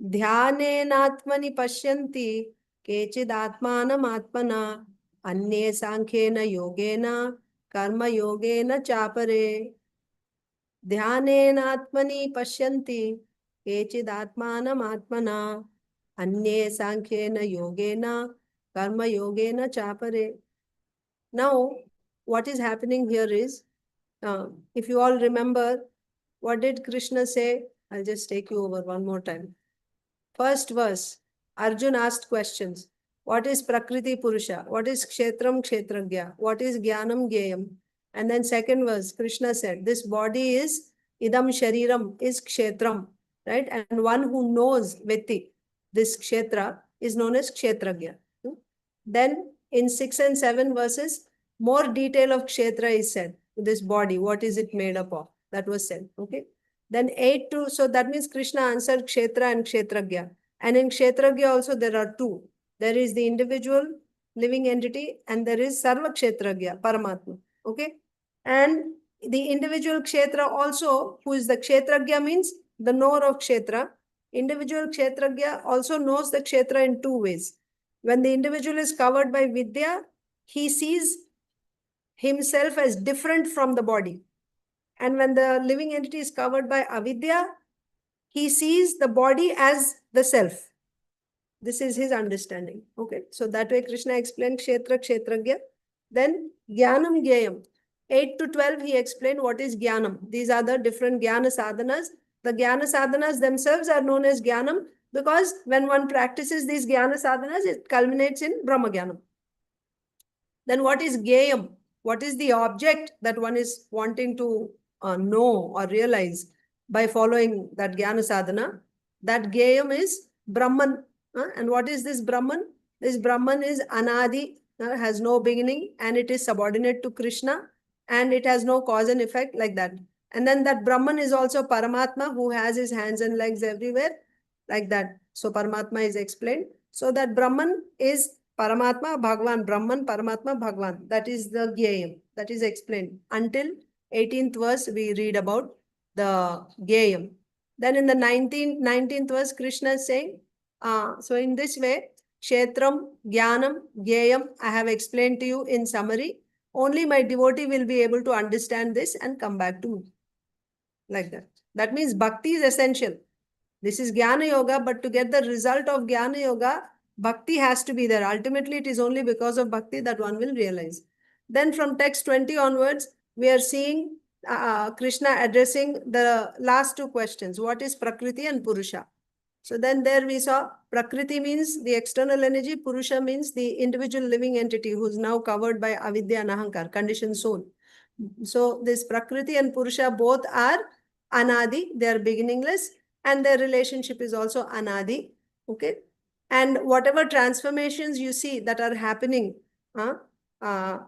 S1: Dhyanenatmani pashyanti kechid atmanam atmana अन्ये सांख्येन योगेन कर्म योगेन चापरे ध्यानेनात्मनि पश्यन्ति केचिद् आत्मानम् आत्मना अन्ये सांख्येन योगेन कर्म योगेन चापरे. Now, what is happening here is, if you all remember, what did Krishna say? I'll just take you over one more time. First verse, Arjun asked questions. What is Prakriti Purusha? What is Kshetram Kshetragya? What is Jnanam Gyayam? And then second verse, Krishna said, this body is Idam Shariram, is Kshetram, right? And one who knows Veti, this Kshetra, is known as Kshetragya. Then in 6 and 7 verses, more detail of Kshetra is said. This body, what is it made up of? That was said, okay? Then 8 to, so that means Krishna answered Kshetra and Kshetragya. And in Kshetragya also there are two. There is the individual living entity and there is Sarva Kshetragya, Paramatma. Okay? And the individual Kshetra also, who is the Kshetragya, means the knower of Kshetra. Individual Kshetragya also knows the Kshetra in two ways. When the individual is covered by Vidya, he sees himself as different from the body. And when the living entity is covered by Avidya, he sees the body as the self. This is his understanding. Okay. So that way Krishna explained Kshetra, Kshetragya. Then Jnanam Gyayam. 8 to 12 he explained what is Jnanam. These are the different Jnana sadhanas. The Jnana sadhanas themselves are known as Jnanam because when one practices these Jnana sadhanas, it culminates in Brahma Jnanam. Then what is Gyayam? What is the object that one is wanting to know or realize by following that Jnana sadhana? That Gyayam is Brahman. And what is this Brahman? This Brahman is Anadi, has no beginning, and it is subordinate to Krishna. and it has no cause and effect, like that. And then that Brahman is also Paramatma, who has his hands and legs everywhere, like that. So Paramatma is explained. So that Brahman is Paramatma, Bhagavan, Brahman, Paramatma, Bhagavan. That is the Gyayam. That is explained. Until 18th verse, we read about the Gyayam. Then in the 19th verse, Krishna is saying, so in this way, Kshetram, Jnanam, Gyayam, I have explained to you in summary. Only my devotee will be able to understand this and come back to me. Like that. That means bhakti is essential. This is Jnana Yoga, but to get the result of Jnana Yoga, bhakti has to be there. Ultimately, it is only because of bhakti that one will realize. Then from text 20 onwards, we are seeing Krishna addressing the last two questions. What is Prakriti and Purusha? So then there we saw Prakriti means the external energy, Purusha means the individual living entity who is now covered by avidya and ahankar, conditioned soul. So this Prakriti and Purusha both are anadi, they are beginningless, and their relationship is also anadi. Okay. And whatever transformations you see that are happening to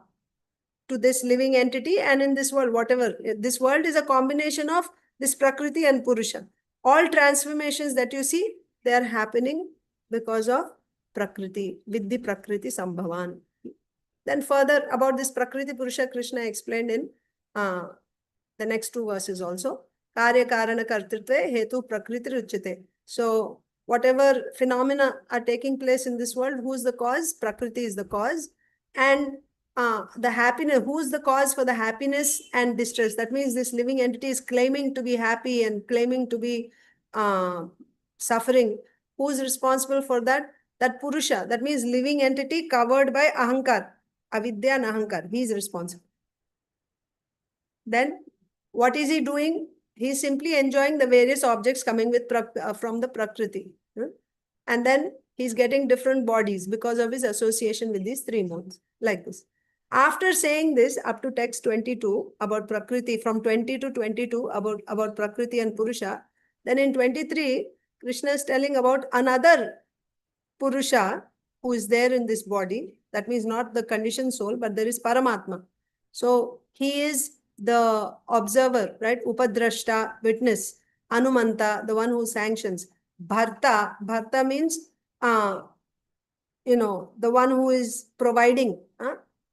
S1: this living entity and in this world, whatever, this world is a combination of this Prakriti and Purusha. All transformations that you see, they are happening because of Prakriti, with the Prakriti Sambhavan. Then further about this Prakriti Purusha, Krishna explained in the next two verses also. Karya Karana Kartritve Hetu Prakriti Ruchyate. So whatever phenomena are taking place in this world, who is the cause? Prakriti is the cause. And the happiness, who is the cause for the happiness and distress? That means this living entity is claiming to be happy and claiming to be suffering. Who is responsible for that? That Purusha. That means living entity covered by ahankar, avidya and ahankar. He is responsible. Then what is he doing? He is simply enjoying the various objects coming with from the Prakriti. And then he's getting different bodies because of his association with these three modes, like this. After saying this, up to text 22 about Prakriti, from 20 to 22 about Prakriti and Purusha, then in 23, Krishna is telling about another Purusha who is there in this body. That means not the conditioned soul, but there is Paramatma. So he is the observer, right? Upadrashta, witness. Anumanta, the one who sanctions. Bharta, Bharta means, the one who is providing.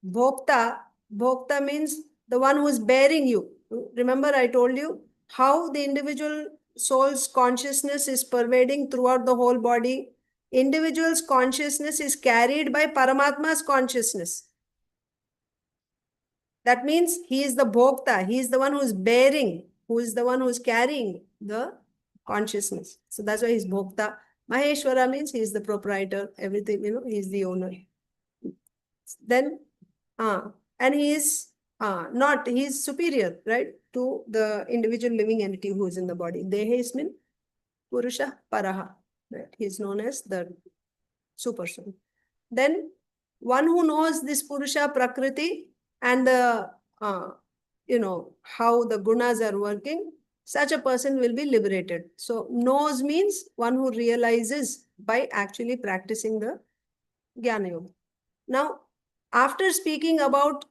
S1: Bhokta, Bhokta means the one who is bearing you. Remember I told you how the individual soul's consciousness is pervading throughout the whole body. Individual's consciousness is carried by Paramatma's consciousness. That means he is the Bhokta. He is the one who is bearing, who is the one who is carrying the consciousness. So that's why he's Bhokta. Maheshwara means he is the proprietor, everything, he is the owner. Then, and he is he is superior, right, to the individual living entity who is in the body. Dehes means Purusha Paraha, right? He is known as the super soul. Then, one who knows this Purusha Prakriti and the, how the gunas are working, such a person will be liberated. So, knows means one who realizes by actually practicing the Jnana Yoga. Now, after speaking about,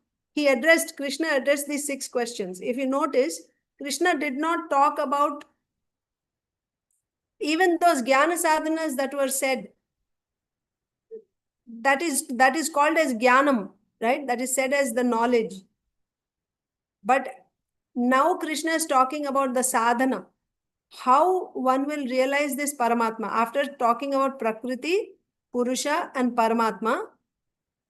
S1: Krishna addressed these 6 questions. If you notice, Krishna did not talk about even those Jnana sadhanas that were said. That is called as Jnanam, right? That is said as the knowledge. But now Krishna is talking about the sadhana. How one will realize this Paramatma. After talking about Prakriti, Purusha and Paramatma,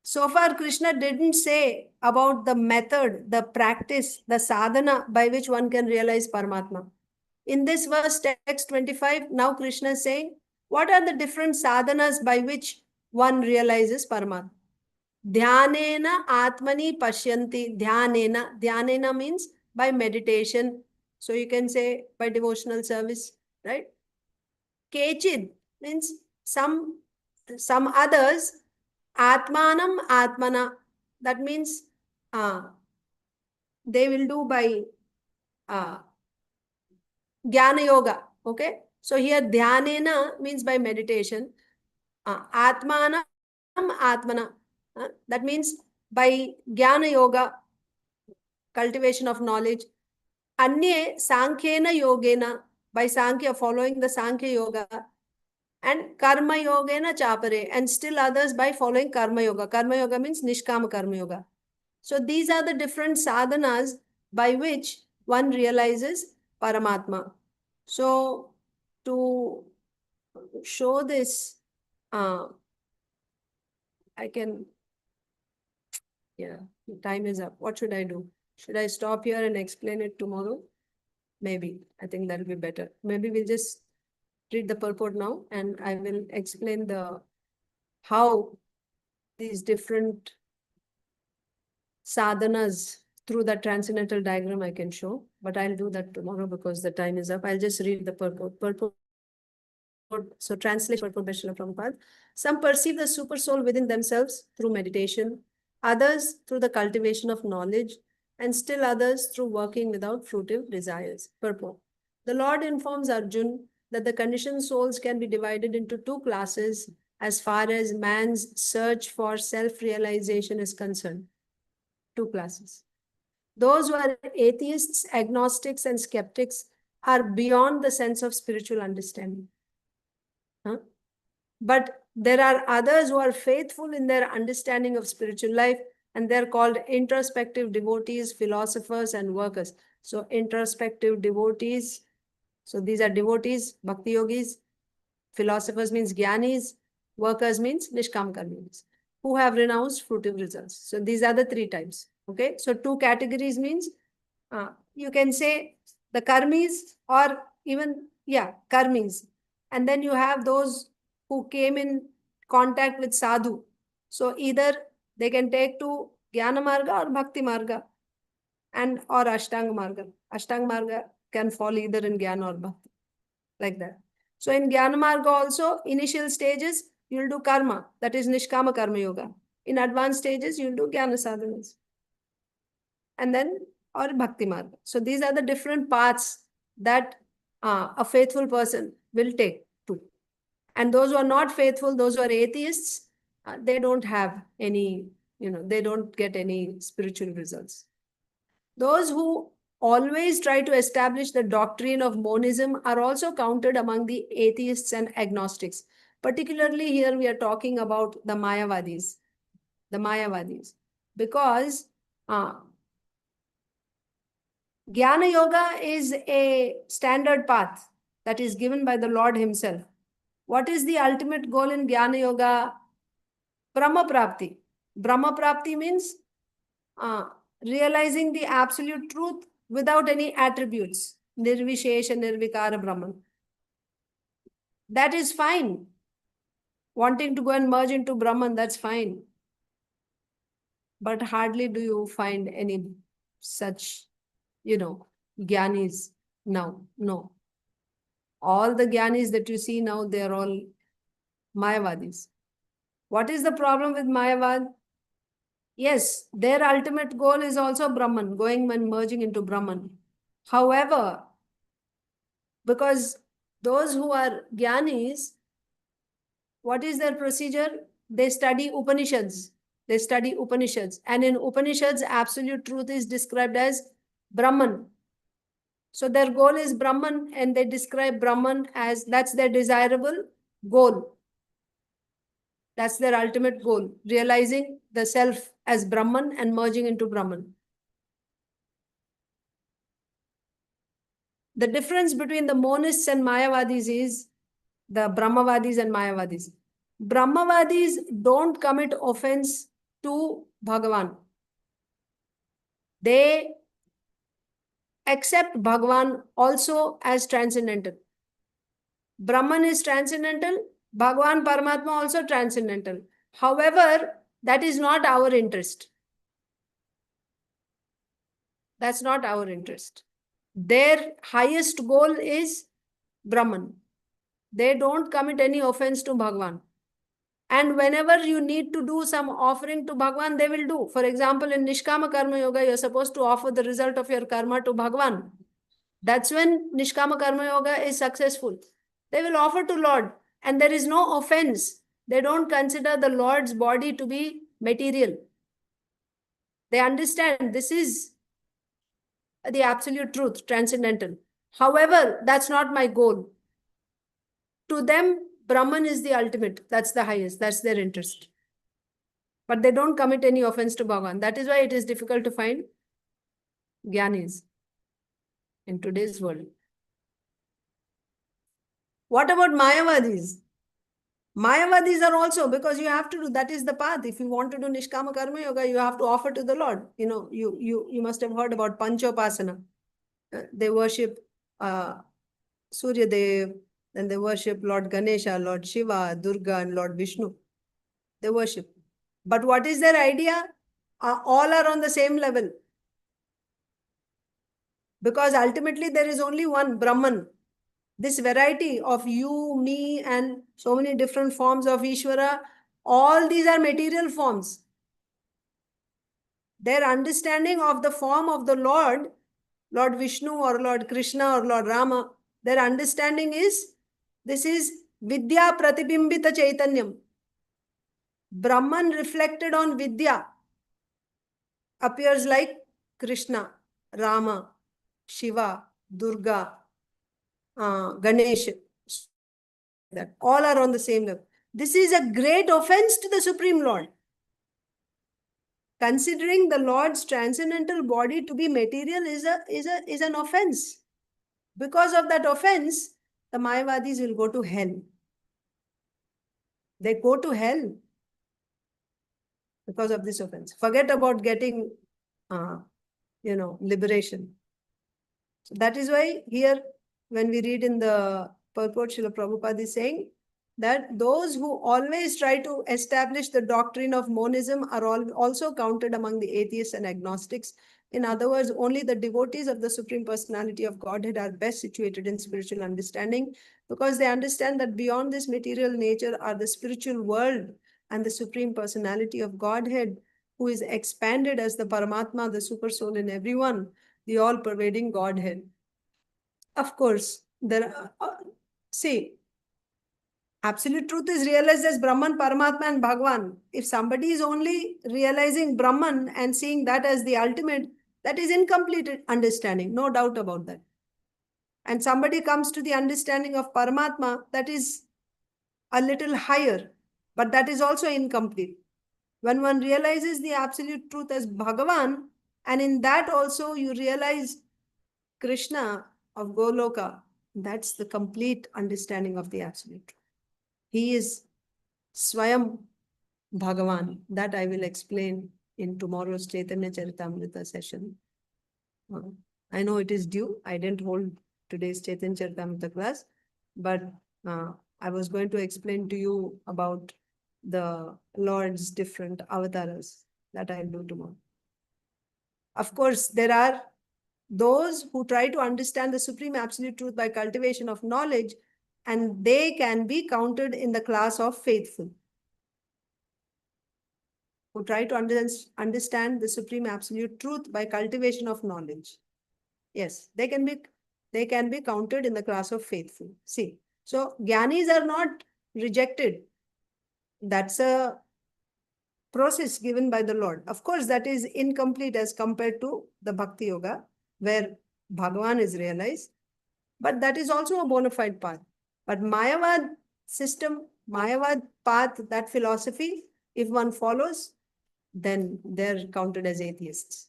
S1: so far Krishna didn't say about the method, the practice, the sadhana by which one can realize Paramatma. In this verse, text 25, now Krishna is saying, what are the different sadhanas by which one realizes Paramatma? Dhyanena atmani pashyanti. Dhyanena means by meditation. So you can say by devotional service, right? Kechid means some others. Atmanam atmana. That means they will do by Jnana Yoga. Okay. So here Dhyanena means by meditation. Atmanam atmana. That means by Jnana Yoga, cultivation of knowledge. Anye Sankhena Yogena, by Sankhya, following the Sankhya Yoga, and Karma Yogena Chapare, and still others by following Karma Yoga. Karma Yoga means Nishkama Karma Yoga. So these are the different sadhanas by which one realizes Paramatma. So to show this, I can, yeah, time is up. What should I do? Should I stop here and explain it tomorrow? Maybe. I think that'll be better. Maybe we'll just read the purport now and I will explain the how these different sadhanas through the transcendental diagram I can show, but I'll do that tomorrow because the time is up. I'll just read the purport. So translation purport by Srila Prabhupada. Some perceive the super soul within themselves through meditation, others through the cultivation of knowledge, and still others through working without fruitive desires. Purport. The Lord informs Arjuna that the conditioned souls can be divided into two classes as far as man's search for self-realization is concerned. Two classes. Those who are atheists, agnostics, and skeptics are beyond the sense of spiritual understanding. But there are others who are faithful in their understanding of spiritual life, and they're called introspective devotees, philosophers, and workers. So introspective devotees, so these are devotees, bhakti yogis. Philosophers means jnanis, workers means nishkam karmis, who have renounced fruitive results. So these are the three types. Okay, so two categories means you can say the karmis or even, yeah, karmis. And then you have those who came in contact with sadhu. So either they can take to jnana marga or bhakti marga and or ashtanga marga. Ashtanga marga can fall either in jnana or bhakti, like that. So in jnana marga also, initial stages, you'll do karma, that is nishkama karma yoga. In advanced stages, you'll do jnana sadhanas. And then, or bhakti marga. So these are the different paths that a faithful person will take to. And those who are not faithful, those who are atheists, they don't have any, they don't get any spiritual results. Those who always try to establish the doctrine of monism are also counted among the atheists and agnostics. Particularly here we are talking about the Mayavadis. The Mayavadis. Because Jnana Yoga is a standard path that is given by the Lord himself. What is the ultimate goal in Jnana Yoga? Brahma Prapti. Brahma Prapti means realizing the absolute truth without any attributes. Nirvishesha Nirvikara Brahman. That is fine. Wanting to go and merge into Brahman, that's fine. But hardly do you find any such, jnanis now. No. All the jnanis that you see now, they are all Mayavadis. What is the problem with Mayavad? Yes, their ultimate goal is also Brahman, going and merging into Brahman. However, because those who are jnanis, what is their procedure? They study Upanishads. They study Upanishads. And in Upanishads, absolute truth is described as Brahman. So their goal is Brahman, and they describe Brahman as, that's their desirable goal. That's their ultimate goal, realizing the self as Brahman and merging into Brahman. The difference between the monists and Mayavadis is the Brahmavadis and Mayavadis. Brahmavadis don't commit offense to Bhagavan. They accept Bhagavan also as transcendental. Brahman is transcendental, Bhagavan Paramatma also transcendental. However, that is not our interest. That's not our interest. Their highest goal is Brahman. They don't commit any offense to Bhagavan. And whenever you need to do some offering to Bhagavan, they will do. For example, in Nishkama Karma Yoga, you're supposed to offer the result of your karma to Bhagavan. That's when Nishkama Karma Yoga is successful. They will offer to Lord. And there is no offense. They don't consider the Lord's body to be material. They understand this is the absolute truth, transcendental. However, that's not my goal. To them, Brahman is the ultimate. That's the highest. That's their interest. But they don't commit any offense to Bhagavan. That is why it is difficult to find Gyanis in today's world. What about Mayavadis? Mayavadis are also, because you have to do, that is the path. If you want to do Nishkama Karma Yoga, you have to offer to the Lord. You know, you must have heard about Panchopasana. They worship Surya Dev, then they worship Lord Ganesha, Lord Shiva, Durga, and Lord Vishnu. They worship. But what is their idea? All are on the same level. Because ultimately there is only one Brahman. This variety of you, me, and so many different forms of Ishvara, all these are material forms. Their understanding of the form of the Lord, Lord Vishnu or Lord Krishna or Lord Rama, their understanding is, this is Vidya Pratibimbita Chaitanyam. Brahman reflected on Vidya appears like Krishna, Rama, Shiva, Durga, Ganesha. That all are on the same level. This is a great offense to the Supreme Lord. Considering the Lord's transcendental body to be material is an offense. Because of that offense, the Mayavadis will go to hell. They go to hell because of this offense. Forget about getting, liberation. So that is why here, when we read in the purport, Srila Prabhupada is saying that those who always try to establish the doctrine of monism are also counted among the atheists and agnostics. In other words, only the devotees of the Supreme Personality of Godhead are best situated in spiritual understanding, because they understand that beyond this material nature are the spiritual world and the Supreme Personality of Godhead, who is expanded as the Paramatma, the Super Soul in everyone, the all-pervading Godhead. Of course, absolute truth is realized as Brahman, Paramatma, and Bhagavan. If somebody is only realizing Brahman and seeing that as the ultimate, that is incomplete understanding, no doubt about that. And somebody comes to the understanding of Paramatma, that is a little higher, but that is also incomplete. When one realizes the absolute truth as Bhagavan, and in that also you realize Krishna of Goloka, that's the complete understanding of the absolute truth. He is Swayam Bhagavan. That I will explain in tomorrow's Chaitanya Charitamrita session. I know it is due. I didn't hold today's Chaitanya Charitamrita class, but I was going to explain to you about the Lord's different avatars. That I'll do tomorrow. Of course, there are those who try to understand the Supreme Absolute Truth by cultivation of knowledge, and they can be counted in the class of faithful. Who try to understand the Supreme Absolute Truth by cultivation of knowledge. Yes, they can be counted in the class of faithful. See, so Gyanis are not rejected. That's a process given by the Lord. Of course, that is incomplete as compared to the Bhakti Yoga, where Bhagavan is realized. But that is also a bona fide path. But Mayavad system, Mayavad path, that philosophy, if one follows, then they're counted as atheists.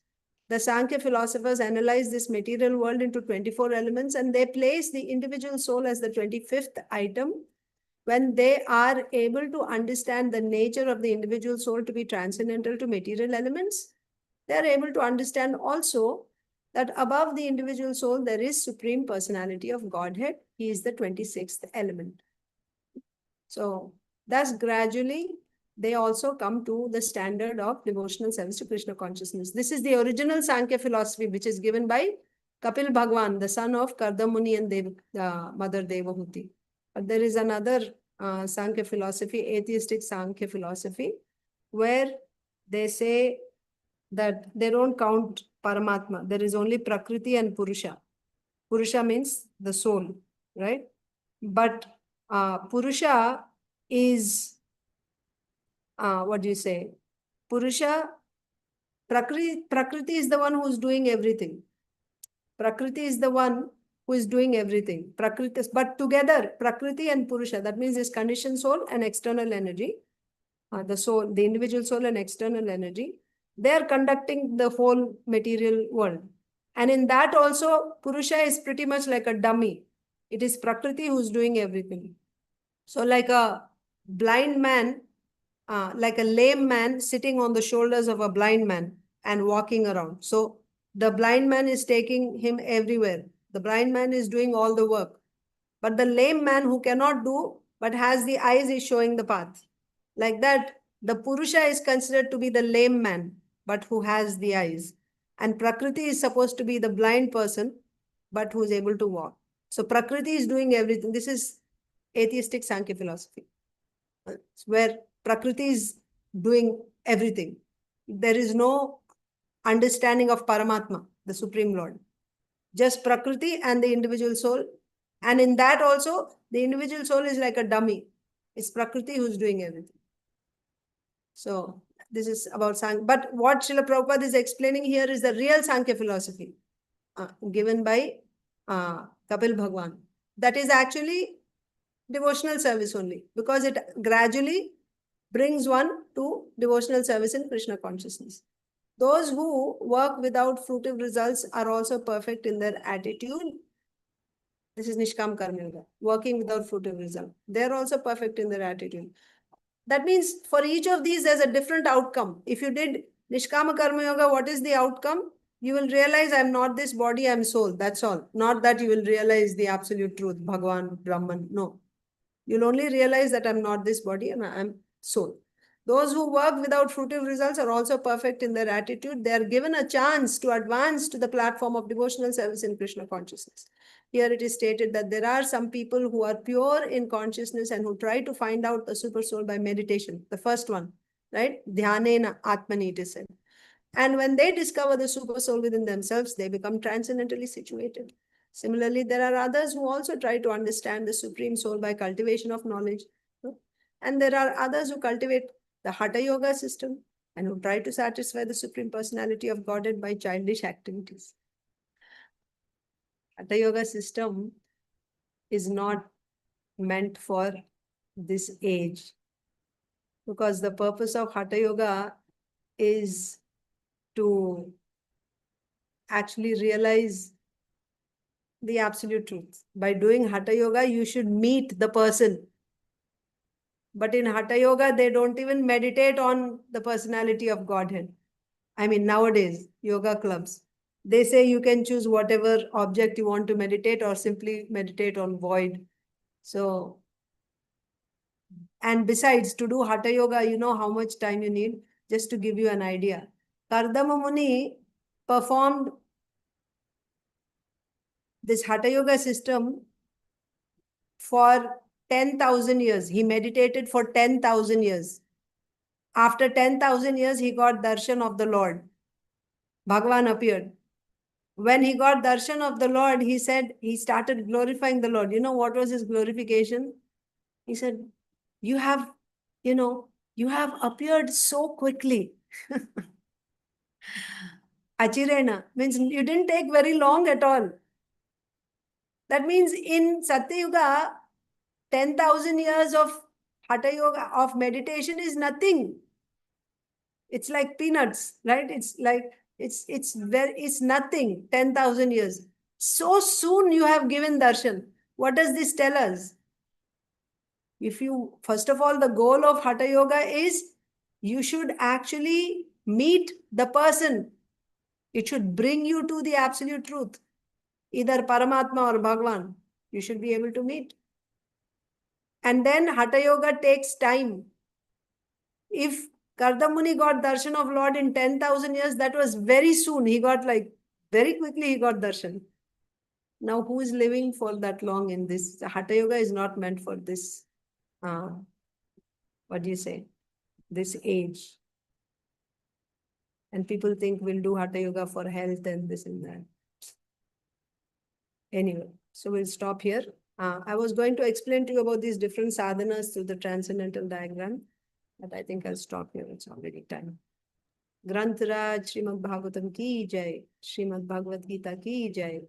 S1: The Sankhya philosophers analyze this material world into 24 elements, and they place the individual soul as the 25th item. When they are able to understand the nature of the individual soul to be transcendental to material elements, they are able to understand also that above the individual soul, there is Supreme Personality of Godhead. He is the 26th element. So thus gradually, they also come to the standard of devotional service to Krishna consciousness. This is the original Sankhya philosophy, which is given by Kapil Bhagwan, the son of Garga Muni and Mother Devahuti. But there is another Sankhya philosophy, atheistic Sankhya philosophy, where they say that they don't count Paramatma. There is only Prakriti and Purusha. Purusha means the soul, right? But Purusha is, what do you say? Purusha, Prakriti is the one who's doing everything. Prakriti is the one who is doing everything. Prakriti, but together, Prakriti and Purusha, that means this conditioned soul and external energy, the soul, the individual soul and external energy, they are conducting the whole material world. And in that also, Purusha is pretty much like a dummy. It is Prakriti who's doing everything. So like a blind man, like a lame man sitting on the shoulders of a blind man and walking around. So the blind man is taking him everywhere. The blind man is doing all the work. But the lame man who cannot do, but has the eyes, is showing the path. Like that, the Purusha is considered to be the lame man, but who has the eyes. And Prakriti is supposed to be the blind person, but who is able to walk. So Prakriti is doing everything. This is atheistic Sankhya philosophy, where Prakriti is doing everything. There is no understanding of Paramatma, the Supreme Lord. Just Prakriti and the individual soul. And in that also, the individual soul is like a dummy. It's Prakriti who's doing everything. So this is about Sankhya. But what Srila Prabhupada is explaining here is the real Sankhya philosophy given by Kapil Bhagwan. That is actually devotional service only, because it gradually brings one to devotional service in Krishna consciousness. Those who work without fruitive results are also perfect in their attitude. This is Nishkam Karma Yoga, working without fruitive result. They're also perfect in their attitude. That means for each of these, there's a different outcome. If you did Nishkama Karma Yoga, what is the outcome? You will realize I'm not this body, I'm soul. That's all. Not that you will realize the absolute truth, Bhagwan, Brahman. No. You'll only realize that I'm not this body and I'm soul. Those who work without fruitive results are also perfect in their attitude. They are given a chance to advance to the platform of devotional service in Krishna consciousness. Here it is stated that there are some people who are pure in consciousness and who try to find out the super soul by meditation. The first one, right? Dhyanena Atmani, it is said. And when they discover the super soul within themselves, they become transcendentally situated. Similarly, there are others who also try to understand the Supreme Soul by cultivation of knowledge. And there are others who cultivate the Hatha Yoga system and who try to satisfy the Supreme Personality of Godhead by childish activities. Hatha Yoga system is not meant for this age, because the purpose of Hatha Yoga is to actually realize the absolute truth. By doing Hatha Yoga, you should meet the person. But in Hatha Yoga, they don't even meditate on the personality of Godhead. I mean, nowadays, yoga clubs, they say you can choose whatever object you want to meditate or simply meditate on void. So, and besides, to do Hatha Yoga, you know how much time you need? Just to give you an idea. Garga Muni performed this Hatha Yoga system for 10,000 years. He meditated for 10,000 years. After 10,000 years, he got darshan of the Lord. Bhagavan appeared. When he got darshan of the Lord, he said, he started glorifying the Lord. You know what was his glorification? He said, you have appeared so quickly. Achirena means you didn't take very long at all. That means in Satya Yuga, 10,000 years of Hatha Yoga, of meditation is nothing. It's like peanuts, right? It's like, it's nothing, 10,000 years. So soon you have given darshan. What does this tell us? First of all, the goal of Hatha Yoga is you should actually meet the person. It should bring you to the absolute truth. Either Paramatma or Bhagavan, you should be able to meet. And then Hatha Yoga takes time. If Garga Muni got darshan of Lord in 10,000 years, that was very soon. He got very quickly he got darshan. Now who is living for that long in this? The Hatha Yoga is not meant for this, what do you say, this age. And people think we'll do Hatha Yoga for health and this and that. Anyway, so we'll stop here. I was going to explain to you about these different sadhanas through the transcendental diagram, but I think I'll stop here. It's already time. Grantaraj Srimad Bhagavatam ki jai, Srimad Bhagavad Gita ki jai,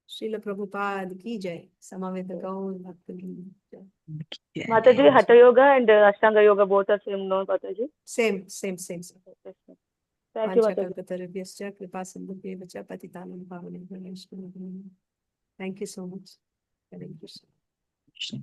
S1: Srila Prabhupada ki jai, Samaveta Gaur Bhaktivinoda jai.
S5: Mataji, Hatha Yoga and Ashtanga Yoga both are same, no, Mataji?
S1: Same.
S5: Yes, ma'am. Thank you, Mataji.
S1: Vanchakalpatarubhyascha kripasindhubhyeva cha patitanam pavanebhyo vaishnavabhyo. Thank you so much. Hare Krishna.